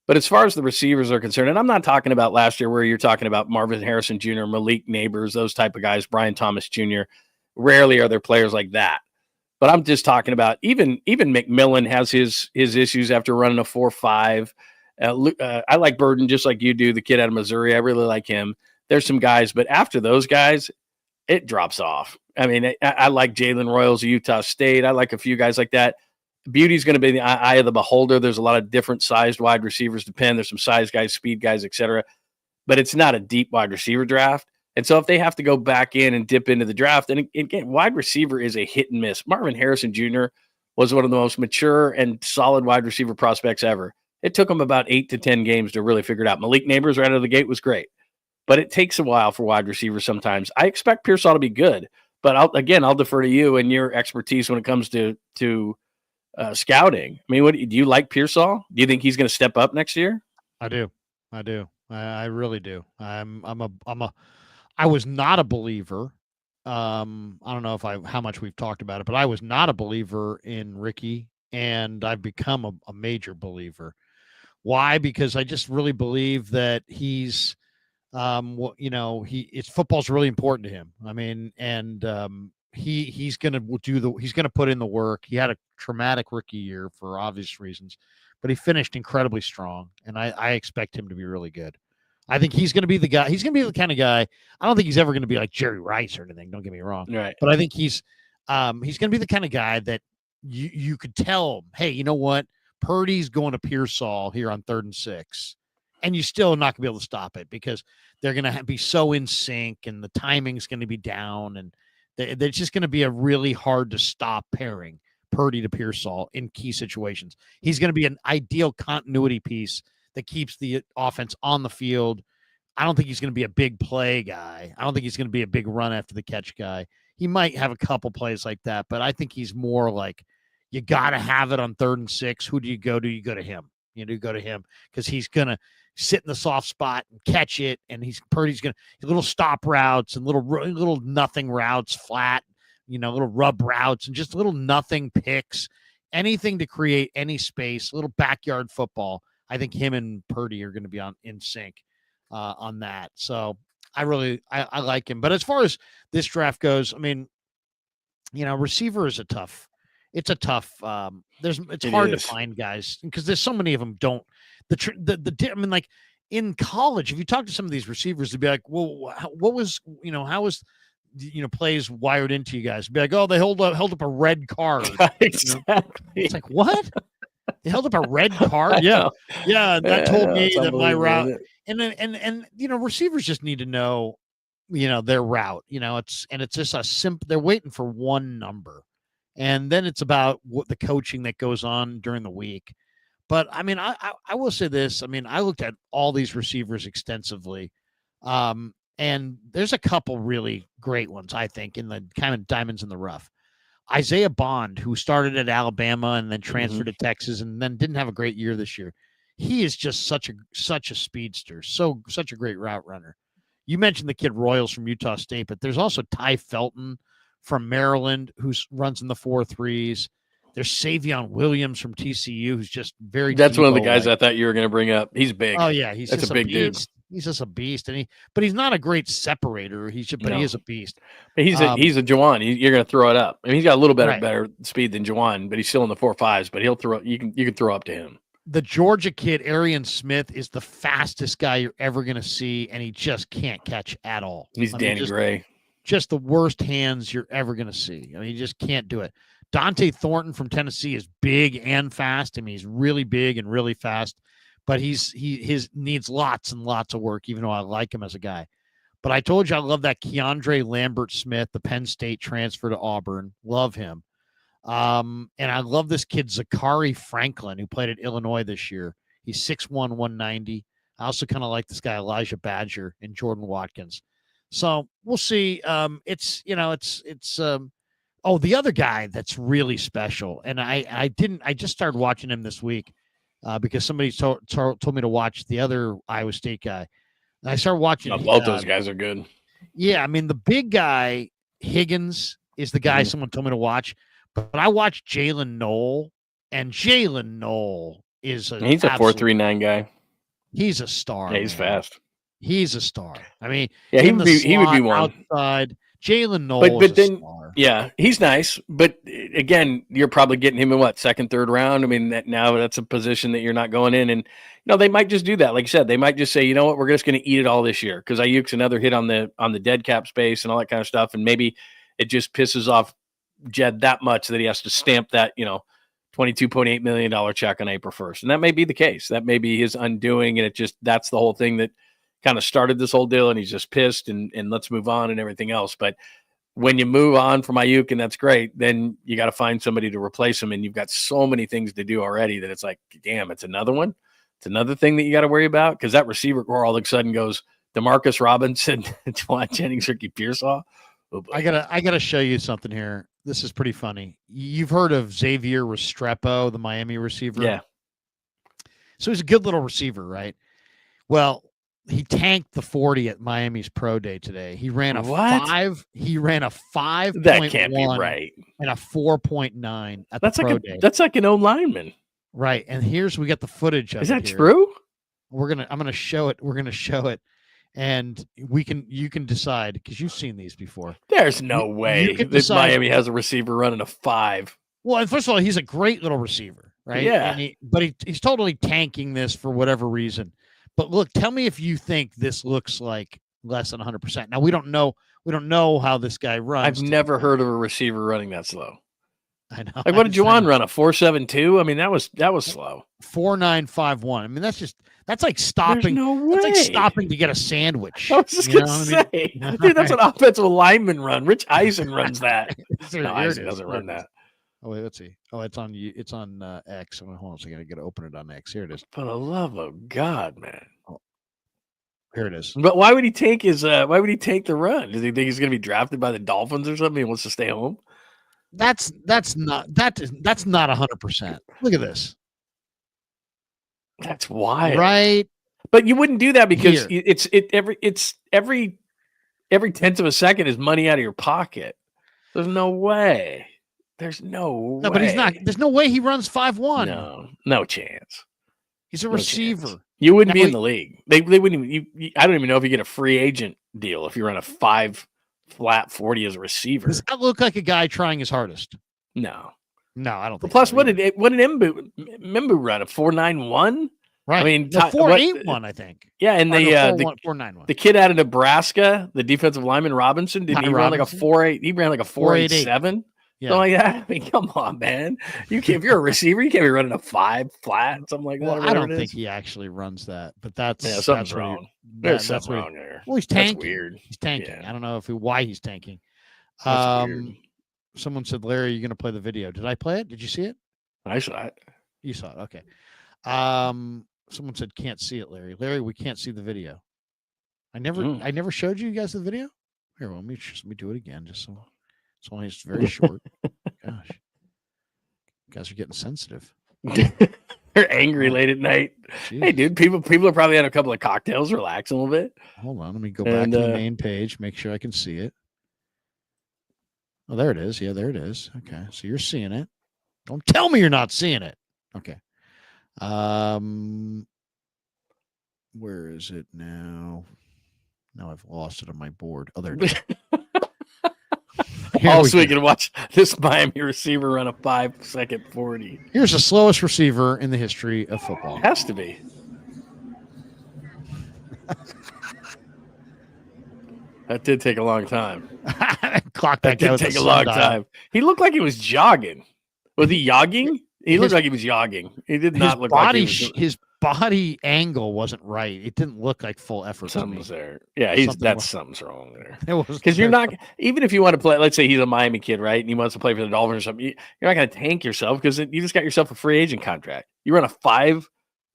Speaker 2: But as far as the receivers are concerned, and I'm not talking about last year where you're talking about Marvin Harrison Jr., Malik Neighbors, those type of guys, Brian Thomas Jr. Rarely are there players like that. But I'm just talking about even McMillan has his issues after running a 4.5. I like Burden just like you do, the kid out of Missouri. I really like him. There's some guys, but after those guys, it drops off. I mean, I like Jalen Royals of Utah State. I like a few guys like that. Beauty's going to be the eye of the beholder. There's a lot of different sized wide receivers depend. There's some size guys, speed guys, etc. But it's not a deep wide receiver draft. And so if they have to go back in and dip into the draft, and again, wide receiver is a hit and miss. Marvin Harrison Jr. was one of the most mature and solid wide receiver prospects ever. It took him about 8 to 10 games to really figure it out. Malik Neighbors right out of the gate was great, but it takes a while for wide receivers sometimes. I expect Pearsall to be good, but I'll defer to you and your expertise when it comes to scouting. I mean, do you like Pearsall? Do you think he's going to step up next year?
Speaker 1: I do. I really do. I was not a believer. I don't know how much we've talked about it, but I was not a believer in Ricky, and I've become a major believer. Why? Because I just really believe that he's, football's really important to him. I mean, and he's going to put in the work. He had a traumatic rookie year for obvious reasons, but he finished incredibly strong, and I expect him to be really good. I think he's going to be the guy. He's going to be the kind of guy. I don't think he's ever going to be like Jerry Rice or anything. Don't get me wrong.
Speaker 2: Right.
Speaker 1: But I think he's going to be the kind of guy that you could tell, hey, you know what? Purdy's going to Pearsall here on 3rd and 6, and you still not going to be able to stop it because they're going to be so in sync, and the timing's going to be down, and it's just going to be a really hard to stop pairing Purdy to Pearsall in key situations. He's going to be an ideal continuity piece that keeps the offense on the field. I don't think he's going to be a big play guy. I don't think he's going to be a big run after the catch guy. He might have a couple plays like that, but I think he's more like, you got to have it on 3rd and 6. Who do you go to? You go to him. You go to him because he's going to sit in the soft spot and catch it. And Purdy's going to little stop routes and little nothing routes, flat, little rub routes and just little nothing picks, anything to create any space, little backyard football. I think him and Purdy are going to be in sync on that. So I like him. But as far as this draft goes, I mean, receiver is it's hard to find guys because there's so many of them don't. I mean, like in college, if you talk to some of these receivers, they'd be like, well, what was, how was, plays wired into you guys? They'd be like, oh, they held up a red card.
Speaker 2: Exactly.
Speaker 1: It's like, what? They held up a red card? Yeah. That told me that my route. And receivers just need to know, their route. It's just a simple. They're waiting for one number, and then it's about what the coaching that goes on during the week. But I mean, I will say this. I mean, I looked at all these receivers extensively, and And there's a couple really great ones, I think, in the kind of diamonds in the rough. Isaiah Bond, who started at Alabama and then transferred to Texas and then didn't have a great year this year. He is just such a speedster, such a great route runner. You mentioned the kid Royals from Utah State, but there's also Ty Felton from Maryland who runs in the 4.3s. There's Savion Williams from TCU, who's just very.
Speaker 2: That's one of the guys I thought you were going to bring up. He's big.
Speaker 1: Oh yeah, that's
Speaker 2: a big dude.
Speaker 1: He's just a beast, but he's not a great separator. He is a beast.
Speaker 2: But he's a Juwan. You're going to throw it up. I mean, he's got a little better speed than Juwan, but he's still in the 4.5s. But he'll throw. You can throw up to him.
Speaker 1: The Georgia kid, Arian Smith, is the fastest guy you're ever going to see, and he just can't catch at all.
Speaker 2: He's Danny Gray.
Speaker 1: Just the worst hands you're ever going to see. I mean, he just can't do it. Dante Thornton from Tennessee is big and fast. I mean, he's really big and really fast, but he needs lots and lots of work, even though I like him as a guy. But I told you I love that Keandre Lambert-Smith, the Penn State transfer to Auburn. Love him. And I love this kid, Zachary Franklin, who played at Illinois this year. He's 6'1", 190. I also kind of like this guy, Elijah Badger and Jordan Watkins. So we'll see. The other guy that's really special, and I just started watching him this week because somebody told me to watch the other Iowa State guy. And I started watching.
Speaker 2: Both those guys are good.
Speaker 1: Yeah, I mean, the big guy, Higgins, is the guy someone told me to watch. But I watched Jalen Knoll, and Jalen Knoll he's a
Speaker 2: 4.39 guy.
Speaker 1: He's a star.
Speaker 2: Yeah, he's fast.
Speaker 1: He's a star. I mean,
Speaker 2: yeah, he would be one.
Speaker 1: Outside, Jalen Knoll
Speaker 2: but then,
Speaker 1: star.
Speaker 2: Yeah, he's nice. But again, you're probably getting him in second, third round. I mean, that's a position that you're not going in. And, they might just do that. Like you said, they might just say, you know what, we're just going to eat it all this year. Because Ayuk's another hit on the dead cap space and all that kind of stuff. And maybe it just pisses off Jed that much that he has to stamp that, $22.8 million check on April 1st. And that may be the case. That may be his undoing. And that's the whole thing that kind of started this whole deal. And he's just pissed and let's move on and everything else. But when you move on from Ayuk, and that's great, then you got to find somebody to replace him. And you've got so many things to do already that it's like, damn, it's another one. It's another thing that you got to worry about. Because that receiver core all of a sudden goes DeMarcus Robinson, Juwan Jennings, Ricky Pearsall. Oh,
Speaker 1: I gotta show you something here. This is pretty funny. You've heard of Xavier Restrepo, the Miami receiver?
Speaker 2: Yeah.
Speaker 1: So he's a good little receiver, right? Well, he tanked the 40 at Miami's pro day today. He ran a 5. He ran a 5.
Speaker 2: That can't be right.
Speaker 1: And a 4.9 at the pro day.
Speaker 2: That's like an old lineman.
Speaker 1: Right. And we got the footage of it.
Speaker 2: Is that true?
Speaker 1: I'm gonna show it. We're gonna show it. And you can decide because you've seen these before.
Speaker 2: There's no way that Miami has a receiver running a 5.
Speaker 1: Well, and first of all, he's a great little receiver, right?
Speaker 2: Yeah.
Speaker 1: And he's totally tanking this for whatever reason. But look, tell me if you think this looks like less than 100%. Now we don't know how this guy runs.
Speaker 2: I've never heard of a receiver running that slow.
Speaker 1: I know.
Speaker 2: Like, what did Juwan run? A 4.72? I mean, that was slow.
Speaker 1: 4.951. I mean, that's like stopping.
Speaker 2: There's no way.
Speaker 1: That's like stopping to get a sandwich.
Speaker 2: I was just gonna say, dude, that's an offensive lineman run. Rich Eisen runs that. No, Eisen doesn't run that.
Speaker 1: Oh wait, let's see. Oh, it's on X. Hold on a second. I got to open it on X. Here it is.
Speaker 2: For the love of God, man.
Speaker 1: Oh, here it is.
Speaker 2: But why would he take Why would he take the run? Does he think he's going to be drafted by the Dolphins or something? He wants to stay home.
Speaker 1: That's not 100%. Look at this.
Speaker 2: That's wild,
Speaker 1: right?
Speaker 2: But you wouldn't do that because every tenth of a second is money out of your pocket. There's no way. There's no way.
Speaker 1: But he's not. There's no way he runs 5.1.
Speaker 2: No chance.
Speaker 1: He's a receiver.
Speaker 2: Chance. You wouldn't be in the league. They wouldn't even. I don't even know if you get a free agent deal if you run a 5 flat 40 as a receiver.
Speaker 1: Does that look like a guy trying his hardest?
Speaker 2: No,
Speaker 1: I don't think.
Speaker 2: Plus,
Speaker 1: so
Speaker 2: what did Mbu run? A 4.91?
Speaker 1: Right.
Speaker 2: I mean,
Speaker 1: 4.81, I think.
Speaker 2: Yeah, and the
Speaker 1: 4.91.
Speaker 2: The kid out of Nebraska, the defensive lineman Robinson, didn't he run like a 4.8? He ran like a 4.87. Yeah. So like that. I mean, come on, man. You can't. If you're a receiver, you can't be running a 5 flat, something like that.
Speaker 1: Well, I don't think he actually runs that, but
Speaker 2: something's wrong. There's something wrong there.
Speaker 1: Well, he's tanking.
Speaker 2: That's weird.
Speaker 1: He's tanking.
Speaker 2: Yeah.
Speaker 1: I don't know why he's tanking.
Speaker 2: That's weird.
Speaker 1: Someone said, Larry, you're going to play the video. Did I play it? Did you see it?
Speaker 2: I saw it.
Speaker 1: You saw it. Okay. Someone said, can't see it, Larry. Larry, we can't see the video. I never showed you guys the video. Here, let me do it again. Just so it's very short. Gosh, you guys are getting sensitive.
Speaker 2: They're angry late at night. Jeez. Hey, dude, people are probably had a couple of cocktails, relax a little bit.
Speaker 1: Hold on, let me go back to the main page, make sure I can see it. Oh, there it is. Yeah, there it is. Okay, so you're seeing it. Don't tell me you're not seeing it. Okay. Where is it now? Now I've lost it on my board. Oh, there it is.
Speaker 2: Also, we can watch this Miami receiver run a 5-second 40.
Speaker 1: Here's the slowest receiver in the history of football.
Speaker 2: It has to be. That did take a long time.
Speaker 1: Clock that
Speaker 2: did take a long time. He looked like he was jogging. Was he jogging? He looked like he was jogging. He did not look like he was.
Speaker 1: His body angle wasn't right. It didn't look like full effort.
Speaker 2: Something's there. Yeah, something's wrong there. Because you're not, even if you want to play, let's say he's a Miami kid, right? And he wants to play for the Dolphins or something, you're not going to tank yourself because you just got yourself a free agent contract. You run a 5.1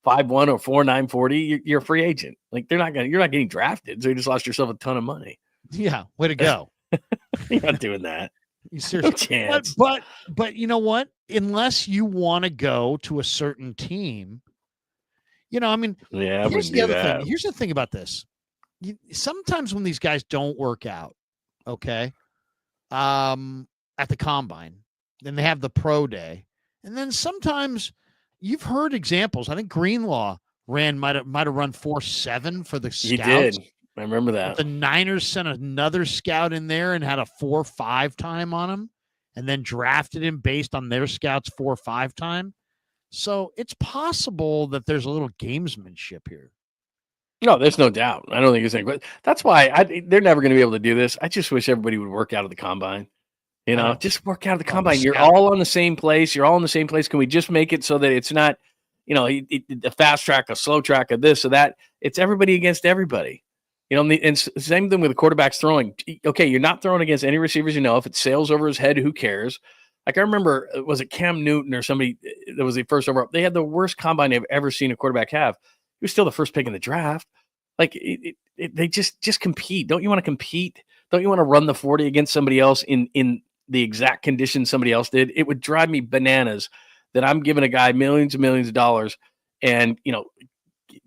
Speaker 2: or 4.9 40, you're a free agent. Like you're not getting drafted, so you just lost yourself a ton of money.
Speaker 1: Yeah, way to go.
Speaker 2: You're not doing that.
Speaker 1: You seriously,
Speaker 2: no chance.
Speaker 1: But you know what? Unless you want to go to a certain team, I mean,
Speaker 2: yeah.
Speaker 1: Here's the other thing. Here's the thing about this. Sometimes when these guys don't work out, okay, at the combine, then they have the pro day, and then sometimes you've heard examples. I think Greenlaw might have run 4.7 for the scouts.
Speaker 2: He did. I remember that.
Speaker 1: But the Niners sent another scout in there and had a 4.5 time on him, and then drafted him based on their scouts' 4.5 time. So it's possible that there's a little gamesmanship here.
Speaker 2: No, there's no doubt. I don't think it's anything. But that's why they're never going to be able to do this. I just wish everybody would work out of the combine. Just work out of the combine. You're all on the same place. You're all in the same place. Can we just make it so that it's not, a fast track, a slow track, a this or that? It's everybody against everybody. And same thing with the quarterbacks throwing. Okay, you're not throwing against any receivers. If it sails over his head, who cares? Like I remember, was it Cam Newton or somebody that was the first overall? They had the worst combine I've ever seen a quarterback have. He was still the first pick in the draft. Like they just compete. Don't you want to compete? Don't you want to run the 40 against somebody else in the exact conditions somebody else did? It would drive me bananas that I'm giving a guy millions and millions of dollars, and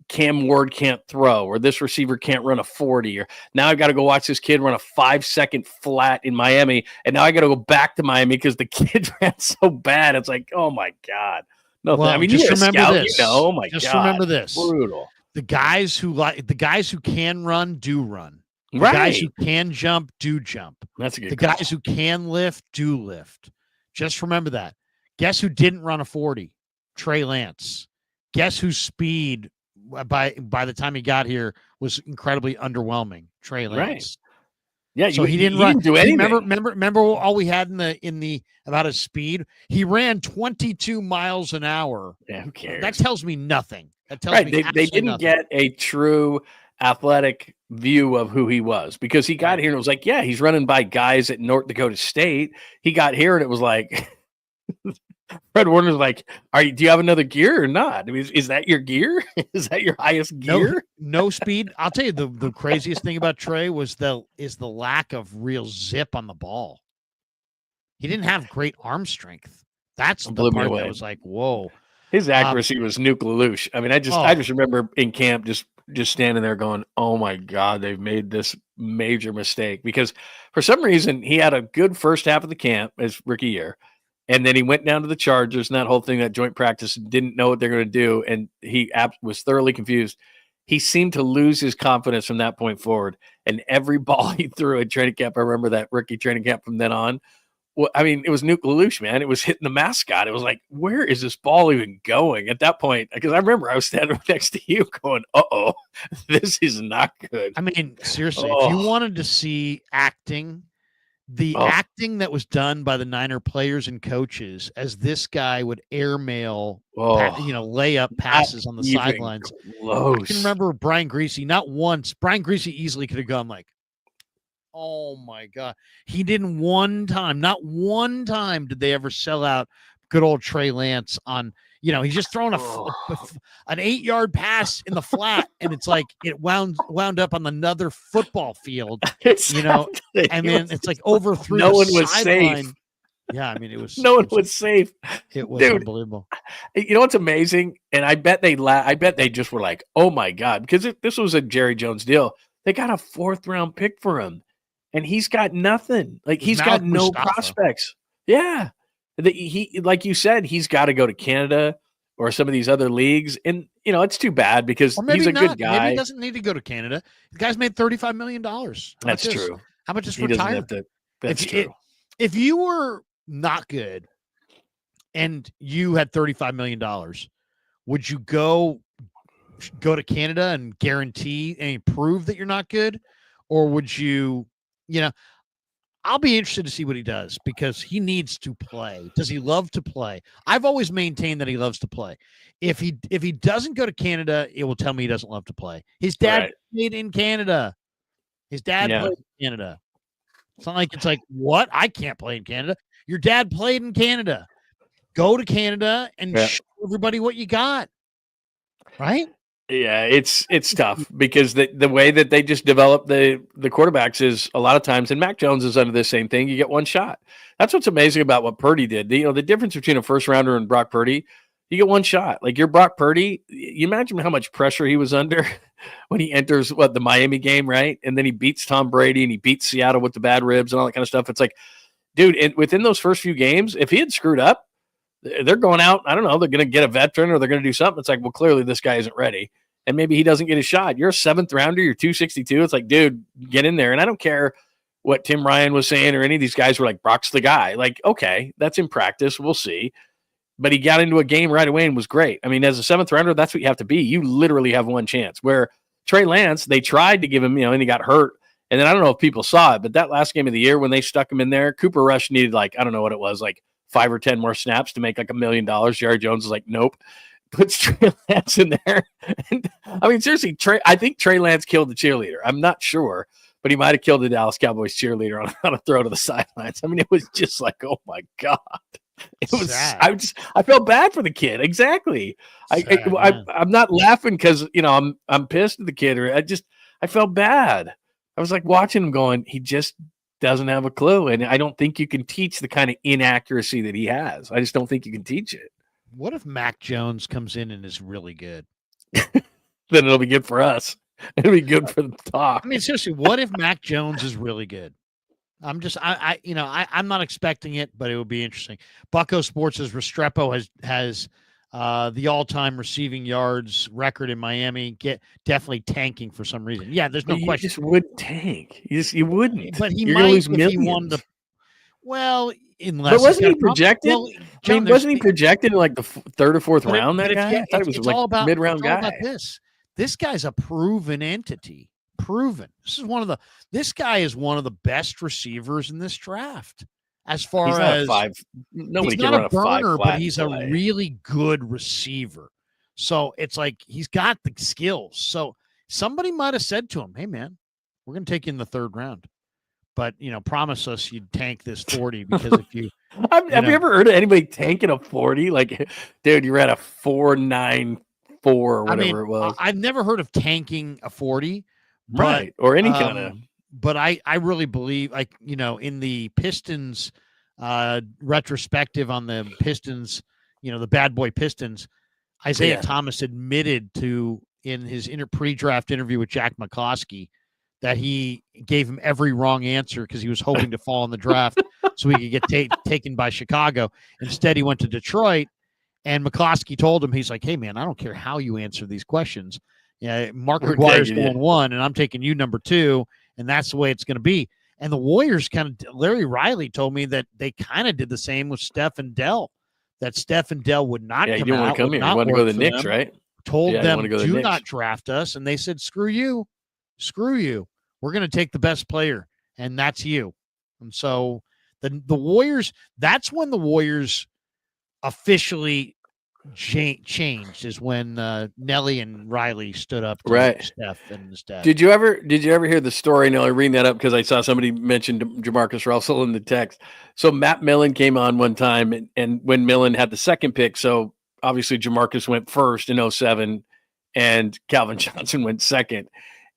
Speaker 2: Cam Ward can't throw, or this receiver can't run a 40, or now I've got to go watch this kid run a 5-second flat in Miami, and now I got to go back to Miami because the kid ran so bad. It's like, oh my God. No,
Speaker 1: well, I mean, just remember this.
Speaker 2: Oh my God.
Speaker 1: Just remember this.
Speaker 2: Brutal.
Speaker 1: The guys who can run do run. The
Speaker 2: right.
Speaker 1: guys who can jump do jump.
Speaker 2: That's a good.
Speaker 1: The guys who can lift do lift. Just remember that. Guess who didn't run a 40? Trey Lance. Guess whose speed by the time he got here was incredibly underwhelming? Trey Lance.
Speaker 2: Right. Yeah,
Speaker 1: so he didn't run.
Speaker 2: Didn't do anything.
Speaker 1: Remember all we had in the about his speed? He ran 22 miles an hour.
Speaker 2: Yeah, who cares?
Speaker 1: That tells me nothing. That tells me
Speaker 2: they didn't
Speaker 1: nothing.
Speaker 2: get a true athletic view of who he was, because he got here and it was like, yeah, he's running by guys at North Dakota State. He got here and it was like Fred Warner's like, do you have another gear or not? I mean, is that your gear? Is that your highest gear?
Speaker 1: No speed. I'll tell you the craziest thing about Trey is the lack of real zip on the ball. He didn't have great arm strength. That's the part that was like, whoa.
Speaker 2: His accuracy was nuke lelouch. I mean, I just remember in camp just standing there going, oh my God, they've made this major mistake, because for some reason he had a good first half of the camp his rookie year. And then he went down to the Chargers and that whole thing, that joint practice, didn't know what they're going to do. And he was thoroughly confused. He seemed to lose his confidence from that point forward. And every ball he threw at training camp, I remember that rookie training camp from then on. Well, I mean, it was nuke lelouch, man. It was hitting the mascot. It was like, where is this ball even going at that point? Because I remember I was standing next to you going, uh-oh, this is not good.
Speaker 1: I mean, seriously, if you wanted to see acting, acting that was done by the Niner players and coaches as this guy would airmail, layup passes on the sidelines. I can remember Brian Greasy, not once. Brian Greasy easily could have gone like, oh my God. He didn't not one time did they ever sell out good old Trey Lance on, He's just throwing an 8-yard pass in the flat, and it's like it wound up on another football field.
Speaker 2: Exactly.
Speaker 1: I mean, it's like overthrew.
Speaker 2: No one was safe.
Speaker 1: Yeah, I mean, it was.
Speaker 2: No one was safe.
Speaker 1: It was unbelievable.
Speaker 2: You know what's amazing? And I bet they just were like, "Oh my god," because this was a Jerry Jones deal. They got a 4th-round pick for him, and he's got nothing. Like he's got no prospects. Yeah, he like you said, he's got to go to Canada or some of these other leagues, and it's too bad because he's a good guy.
Speaker 1: Maybe he doesn't need to go to Canada. The guy's made $35 million.
Speaker 2: That's true.
Speaker 1: How about just retire?
Speaker 2: That's true.
Speaker 1: If you were not good and you had $35 million, would you go to Canada and guarantee and prove that you're not good? Or would you, I'll be interested to see what he does because he needs to play. Does he love to play? I've always maintained that he loves to play. If he doesn't go to Canada, it will tell me he doesn't love to play. His dad played in Canada. His dad played in Canada. It's not like what? I can't play in Canada. Your dad played in Canada. Go to Canada and show everybody what you got. Right?
Speaker 2: Yeah, it's tough because the way that they just develop the quarterbacks is a lot of times, and Mac Jones is under the same thing. You get one shot. That's what's amazing about what Purdy did. The difference between a first rounder and Brock Purdy, you get one shot. Like you're Brock Purdy, you imagine how much pressure he was under when he enters the Miami game, right? And then he beats Tom Brady and he beats Seattle with the bad ribs and all that kind of stuff. It's like, dude, within those first few games, if he had screwed up, they're going out. I don't know. They're going to get a veteran or they're going to do something. It's like, well, clearly this guy isn't ready. And maybe he doesn't get a shot. You're a 7th rounder. You're 262. It's like, dude, get in there. And I don't care what Tim Ryan was saying or any of these guys were like, Brock's the guy. Like, okay, that's in practice. We'll see. But he got into a game right away and was great. I mean, as a 7th rounder, that's what you have to be. You literally have one chance. Where Trey Lance, they tried to give him, and he got hurt. And then I don't know if people saw it, but that last game of the year when they stuck him in there, Cooper Rush needed I don't know what it was, 5 or 10 more snaps to make $1 million. Jerry Jones is like, nope. Puts Trey Lance in there. And, I mean, seriously, I think Trey Lance killed the cheerleader. I'm not sure, but he might have killed the Dallas Cowboys cheerleader on a throw to the sidelines. I mean, it was just like, oh my God. It was sad. I felt bad for the kid. Exactly. I'm not laughing because I'm pissed at the kid, or I felt bad. I was like watching him going, he just doesn't have a clue. And I don't think you can teach the kind of inaccuracy that he has. I just don't think you can teach it.
Speaker 1: What if Mac Jones comes in and is really good?
Speaker 2: Then it'll be good for us. It'll be good for the talk.
Speaker 1: I mean, seriously, what if Mac Jones is really good? I'm not expecting it, but it would be interesting. Bucko Sports says Restrepo has the all-time receiving yards record in Miami. Definitely tanking for some reason. Yeah, there's no question.
Speaker 2: You just would tank. You wouldn't.
Speaker 1: But he might if he won the. Well.
Speaker 2: But wasn't he projected? Wasn't he projected in the 3rd or 4th round? That guy, I thought he was mid-round guy.
Speaker 1: About this guy's a proven entity. Proven. This guy is one of the best receivers in this draft. As far as
Speaker 2: nobody
Speaker 1: he's
Speaker 2: can
Speaker 1: not
Speaker 2: run
Speaker 1: a burner, but he's
Speaker 2: a
Speaker 1: really good receiver. So it's like he's got the skills. So somebody might have said to him, "Hey, man, we're going to take you in the 3rd round." But, promise us you'd tank this 40 because if you
Speaker 2: have you ever heard of anybody tanking a 40? Like, dude, you're at a 4.94 or whatever it was.
Speaker 1: I've never heard of tanking a 40,
Speaker 2: right? Or any kind of.
Speaker 1: But I really believe, in the Pistons retrospective on the Pistons, the bad boy Pistons, Isaiah Thomas admitted to in his pre-draft interview with Jack McCloskey that he gave him every wrong answer because he was hoping to fall in the draft so he could get taken by Chicago. Instead, he went to Detroit, and McCloskey told him, he's like, "Hey, man, I don't care how you answer these questions. Yeah, Mark McGuire's going 1, and I'm taking you number 2, and that's the way it's going to be." And the Warriors Larry Riley told me that they kind of did the same with Steph and Dell, that Steph and Dell would not come out.
Speaker 2: Yeah, you didn't want to come here. You want to go to the Knicks, right?
Speaker 1: Told them, do not draft us, and they said, screw you. We're going to take the best player, and that's you. And so the Warriors, that's when the Warriors officially changed, is when Nelly and Riley stood up to Steph and his dad.
Speaker 2: Did you ever hear the story? No, I read that up because I saw somebody mention Jamarcus Russell in the text. So Matt Millen came on one time, and when Millen had the 2nd pick, so obviously Jamarcus went first in 2007 and Calvin Johnson went second.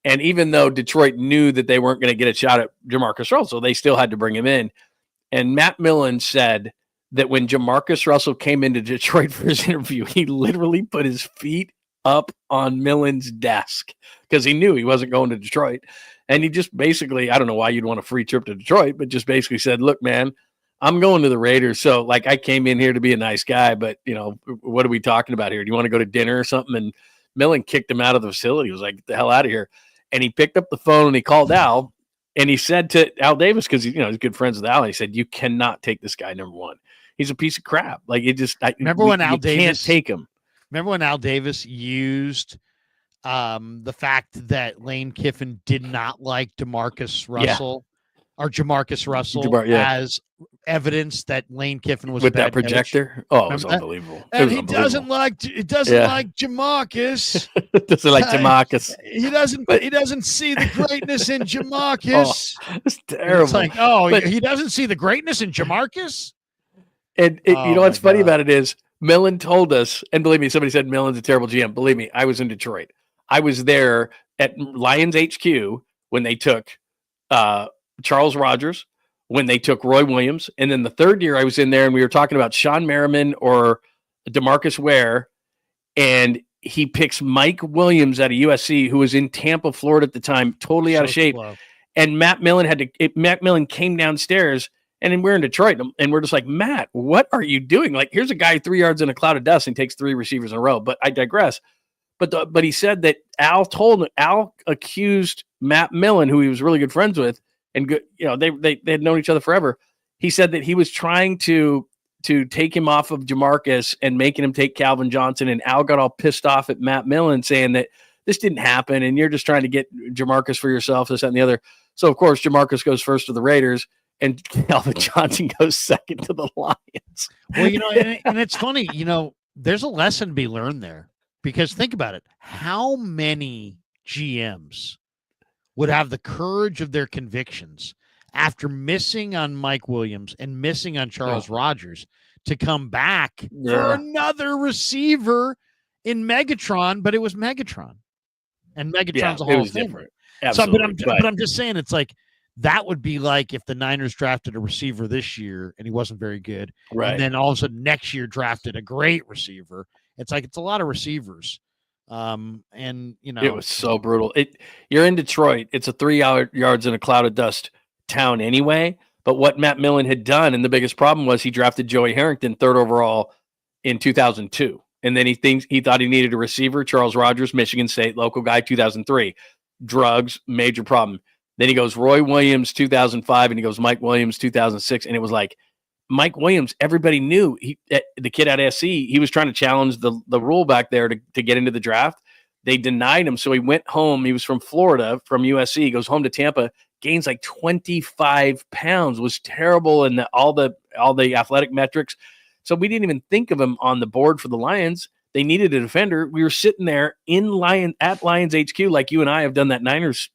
Speaker 2: And even though Detroit knew that they weren't going to get a shot at Jamarcus Russell, they still had to bring him in. And Matt Millen said that when Jamarcus Russell came into Detroit for his interview, he literally put his feet up on Millen's desk because he knew he wasn't going to Detroit. And he just basically, I don't know why you'd want a free trip to Detroit, but just basically said, look, man, I'm going to the Raiders. So, like, I came in here to be a nice guy, but, you know, what are we talking about here? Do you want to go to dinner or something? And Millen kicked him out of the facility. He was like, get the hell out of here. And he picked up the phone and he called Al and he said to Al Davis, because, you know, he's good friends with Al, and he said, you cannot take this guy number one. He's a piece of crap. Like, it just,
Speaker 1: remember when Al Davis
Speaker 2: can't take him.
Speaker 1: Remember when Al Davis used the fact that Lane Kiffin did not like Jamarcus Russell as evidence that Lane Kiffin was
Speaker 2: with that projector?
Speaker 1: Coach.
Speaker 2: Oh, it was unbelievable.
Speaker 1: And he doesn't like Jamarcus.
Speaker 2: Doesn't like Jamarcus.
Speaker 1: He doesn't see the greatness in Jamarcus.
Speaker 2: It's terrible.
Speaker 1: It's like, he doesn't see the greatness in Jamarcus.
Speaker 2: And you know what's funny about it is Millen told us, and believe me, somebody said Millen's a terrible GM. Believe me, I was in Detroit. I was there at Lions HQ when they took Charles Rogers, when they took Roy Williams. And then the third year I was in there and we were talking about Sean Merriman or DeMarcus Ware. And he picks Mike Williams out of USC, who was in Tampa, Florida at the time, totally out of shape. Slow. And Matt Millen came downstairs and then we're in Detroit and we're just like, Matt, what are you doing? Like, here's a guy 3 yards in a cloud of dust and takes 3 receivers in a row. But I digress. But he said that Al accused Matt Millen, who he was really good friends with, and you know they had known each other forever. He said that he was trying to take him off of Jamarcus and making him take Calvin Johnson, and Al got all pissed off at Matt Millen, saying that this didn't happen, and you're just trying to get Jamarcus for yourself, this, that, and the other. So of course Jamarcus goes first to the Raiders, and Calvin Johnson goes second to the Lions.
Speaker 1: Well, you know, and it's funny, you know, there's a lesson to be learned there. Because think about it. How many GMs would have the courage of their convictions after missing on Mike Williams and missing on Charles Rogers to come back for another receiver in Megatron, but it was Megatron. And Megatron's a Hall of Famer. But I'm just saying, it's like, that would be like if the Niners drafted a receiver this year and he wasn't very good. Right. And then all of a sudden next year drafted a great receiver. It's like, it's a lot of receivers. And you know,
Speaker 2: it was so brutal. You're in Detroit. It's a 3 yards in a cloud of dust town anyway. But what Matt Millen had done, and the biggest problem was he drafted Joey Harrington 3rd overall in 2002. And then he thought he needed a receiver. Charles Rogers, Michigan State, local guy, 2003. Drugs, major problem. Then he goes Roy Williams, 2005, and he goes Mike Williams, 2006. And it was like, Mike Williams, everybody knew the kid at SC, he was trying to challenge the rule back there to get into the draft. They denied him. So he went home. He was from Florida, from USC. He goes home to Tampa, gains like 25 pounds, was terrible in all the athletic metrics. So we didn't even think of him on the board for the Lions. They needed a defender. We were sitting there at Lions HQ, like you and I have done that Niners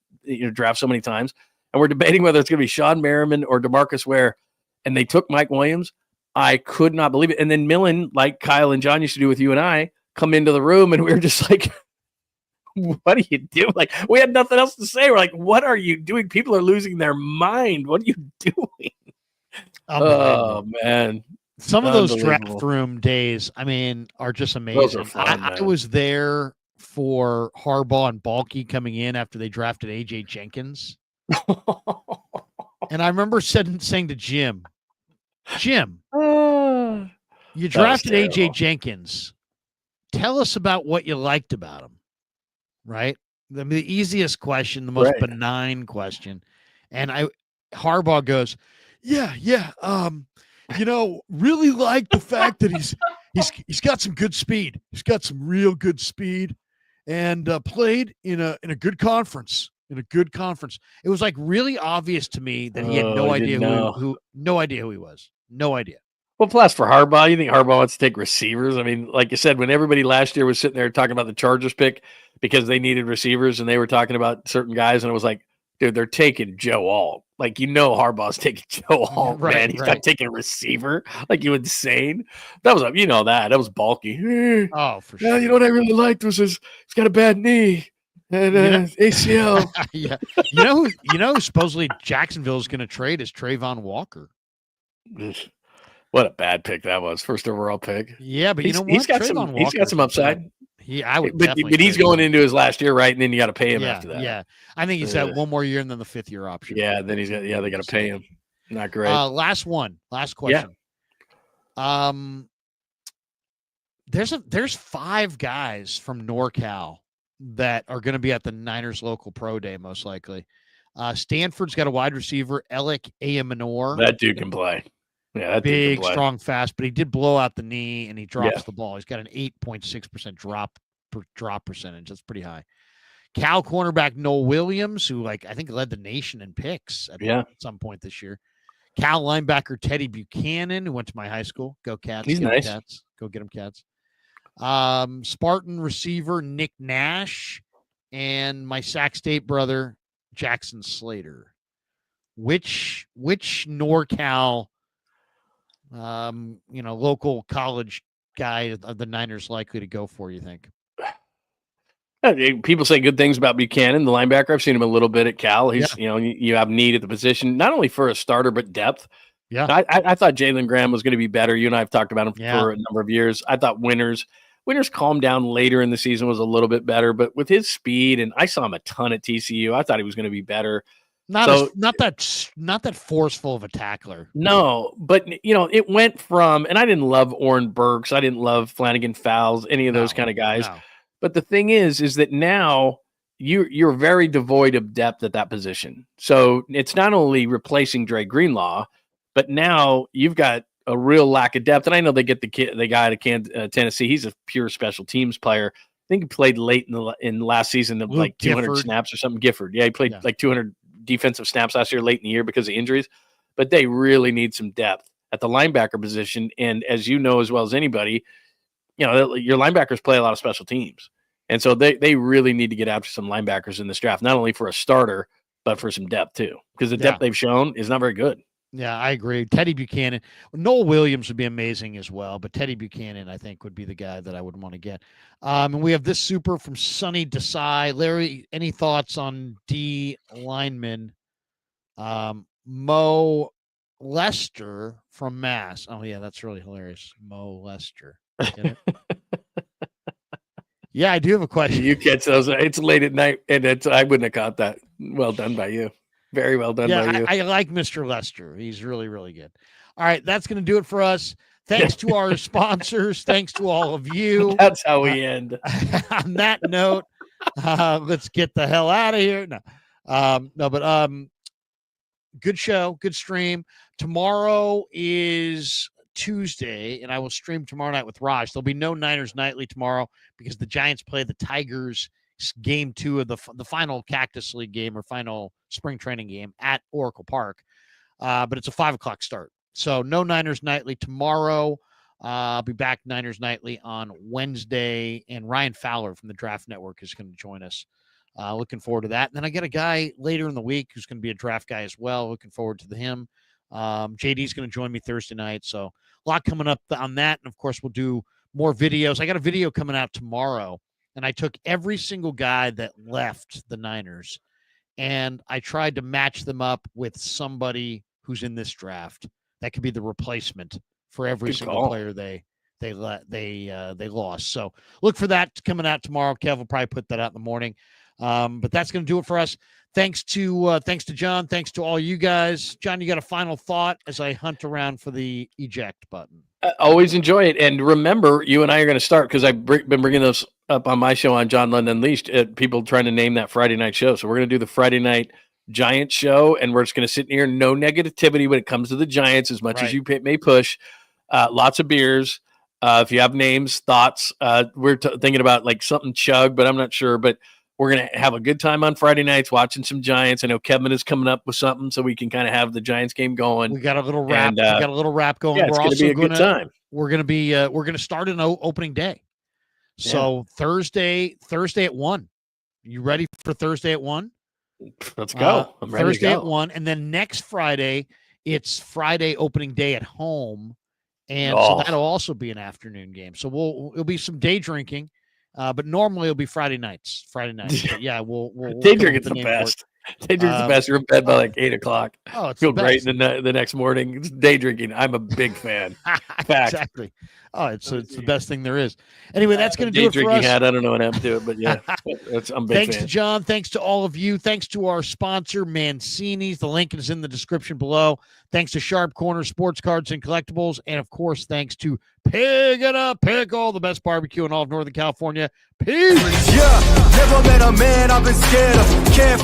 Speaker 2: draft so many times. And we're debating whether it's going to be Sean Merriman or DeMarcus Ware. And they took Mike Williams. I could not believe it. And then Millen, like Kyle and John used to do with you and I, come into the room and we were just like, what are you doing? Like, we had nothing else to say. We're like, what are you doing? People are losing their mind. What are you doing? Oh, man.
Speaker 1: Some of those draft room days, I mean, are just amazing. I was there for Harbaugh and Balky coming in after they drafted A.J. Jenkins. And I remember saying to Jim, you drafted A.J. Jenkins. Tell us about what you liked about him, right? The easiest question, the most benign question. And Harbaugh goes, yeah. Really like the fact that he's got some good speed. He's got some real good speed, and played in a good conference. It was like really obvious to me that he had no idea who he was. No idea.
Speaker 2: Well, plus for Harbaugh, you think Harbaugh wants to take receivers? I mean, like you said, when everybody last year was sitting there talking about the Chargers pick because they needed receivers and they were talking about certain guys, and it was like, Dude, they're taking Joe Alt. Like, Harbaugh's taking Joe Alt,
Speaker 1: Right,
Speaker 2: man. He's
Speaker 1: right.
Speaker 2: not taking a receiver. Like, you insane. That was, that was bulky.
Speaker 1: Oh, for
Speaker 2: Yeah,
Speaker 1: sure.
Speaker 2: what I really liked was he's got a bad knee and ACL.
Speaker 1: Yeah. You know who supposedly Jacksonville is going to trade is Trayvon Walker.
Speaker 2: What a bad pick that was. First overall pick.
Speaker 1: Yeah, but you know what?
Speaker 2: He's got some upside.
Speaker 1: I would
Speaker 2: but he's going into his last year, right? And then you got to pay him after that.
Speaker 1: Yeah. I think he's got one more year and then the 5th year option.
Speaker 2: Yeah, then they got to pay him. Not great.
Speaker 1: Last question. Yeah. There's 5 guys from NorCal that are going to be at the Niners local pro day, most likely. Stanford's got a wide receiver, Alec Ayamanor.
Speaker 2: That dude can play. Yeah, that
Speaker 1: big, strong, fast, but he did blow out the knee and he drops the ball. He's got an 8.6% drop percentage. That's pretty high. Cal cornerback Noel Williams, who I think led the nation in picks at some point this year. Cal linebacker Teddy Buchanan, who went to my high school. Go Cats.
Speaker 2: He's nice.
Speaker 1: Cats. Go get him, Cats. Spartan receiver Nick Nash and my Sac State brother Jackson Slater. Which NorCal local college guy of the Niners likely to go for, you think?
Speaker 2: People say good things about Buchanan, the linebacker. I've seen him a little bit at Cal. He's, you have need at the position, not only for a starter, but depth.
Speaker 1: Yeah.
Speaker 2: I thought Jalen Graham was going to be better. You and I have talked about him for a number of years. I thought Winters calmed down later in the season, was a little bit better, but with his speed, and I saw him a ton at TCU, I thought he was going to be better.
Speaker 1: Not that forceful of a tackler.
Speaker 2: No, but it went from, and I didn't love Orrin Burks, I didn't love Flanagan Fowles, any of those kind of guys.
Speaker 1: No.
Speaker 2: But the thing is that now you're very devoid of depth at that position. So it's not only replacing Dre Greenlaw, but now you've got a real lack of depth. And I know they get the guy to Tennessee. He's a pure special teams player. I think he played late in last season of like 200 snaps or something. Gifford. Yeah, he played like 200 defensive snaps last year late in the year because of injuries. But they really need some depth at the linebacker position. And as you know as well as anybody, your linebackers play a lot of special teams. And so they really need to get after some linebackers in this draft, not only for a starter, but for some depth too, because the depth they've shown is not very good.
Speaker 1: Yeah, I agree. Teddy Buchanan. Noel Williams would be amazing as well, but Teddy Buchanan, I think, would be the guy that I would want to get. And we have this super from Sonny Desai. Larry, any thoughts on D lineman? Mo Lester from Mass. Oh, yeah, that's really hilarious. Mo Lester. Get it? Yeah, I do have a question.
Speaker 2: You catch those. It's late at night, and I wouldn't have caught that. Well done by you. Very well done by you.
Speaker 1: I like Mr. Lester. He's really, really good. All right, that's going to do it for us. Thanks to our sponsors. Thanks to all of you.
Speaker 2: That's how we end.
Speaker 1: On that note, let's get the hell out of here. But good show, good stream. Tomorrow is Tuesday, and I will stream tomorrow night with Raj. There'll be no Niners Nightly tomorrow because the Giants play the Tigers game 2 of the final Cactus League game or final spring training game at Oracle Park. But it's a 5:00 start. So no Niners Nightly tomorrow. I'll be back Niners Nightly on Wednesday, and Ryan Fowler from the Draft Network is going to join us. Looking forward to that. And then I get a guy later in the week who's going to be a draft guy as well. Looking forward to him. JD's going to join me Thursday night. So a lot coming up on that. And of course, we'll do more videos. I got a video coming out tomorrow, and I took every single guy that left the Niners, and I tried to match them up with somebody who's in this draft that could be the replacement for every single player they lost. So look for that coming out tomorrow. Kev will probably put that out in the morning. But that's going to do it for us. Thanks to John. Thanks to all you guys. John, you got a final thought as I hunt around for the eject button?
Speaker 2: I always enjoy it. And remember, you and I are going to start, because I've been bringing those up on my show on John Lund Unleashed, people trying to name that Friday night show. So we're going to do the Friday night Giants show, and we're just going to sit here. No negativity when it comes to the Giants, as much as you may push. Lots of beers. If you have names, thoughts, we're thinking about like something chug, but I'm not sure. But we're going to have a good time on Friday nights watching some Giants. I know Kevin is coming up with something so we can kind of have the Giants game going.
Speaker 1: We got a little rap. We got a little rap going.
Speaker 2: Yeah, it's going to be a good time.
Speaker 1: We're going to start an opening day. So Thursday at 1. You ready for Thursday at 1?
Speaker 3: Let's go. I'm ready
Speaker 1: Thursday
Speaker 3: to go.
Speaker 1: at 1, and then next Friday, it's Friday opening day at home, and so that'll also be an afternoon game. So it'll be some day drinking, but normally it'll be Friday nights. But yeah, we'll
Speaker 3: day drinking's the best. Day drinking's the best. You're in bed by like 8 o'clock.
Speaker 1: Oh, it's
Speaker 3: feel great the next morning. It's day drinking. I'm a big fan. Fact.
Speaker 1: Exactly. Oh, it's the best thing there is. Anyway, that's going to do it for us.
Speaker 3: I don't know what happened to it, but yeah, I'm a big
Speaker 1: Thanks
Speaker 3: fan.
Speaker 1: to John. Thanks to all of you. Thanks to our sponsor, Mancini's. The link is in the description below. Thanks to Sharp Corner Sports Cards and Collectibles. And, of course, thanks to Pig and a Pickle, the best barbecue in all of Northern California. Peace.
Speaker 4: Yeah, never met a man I've been scared of. Can't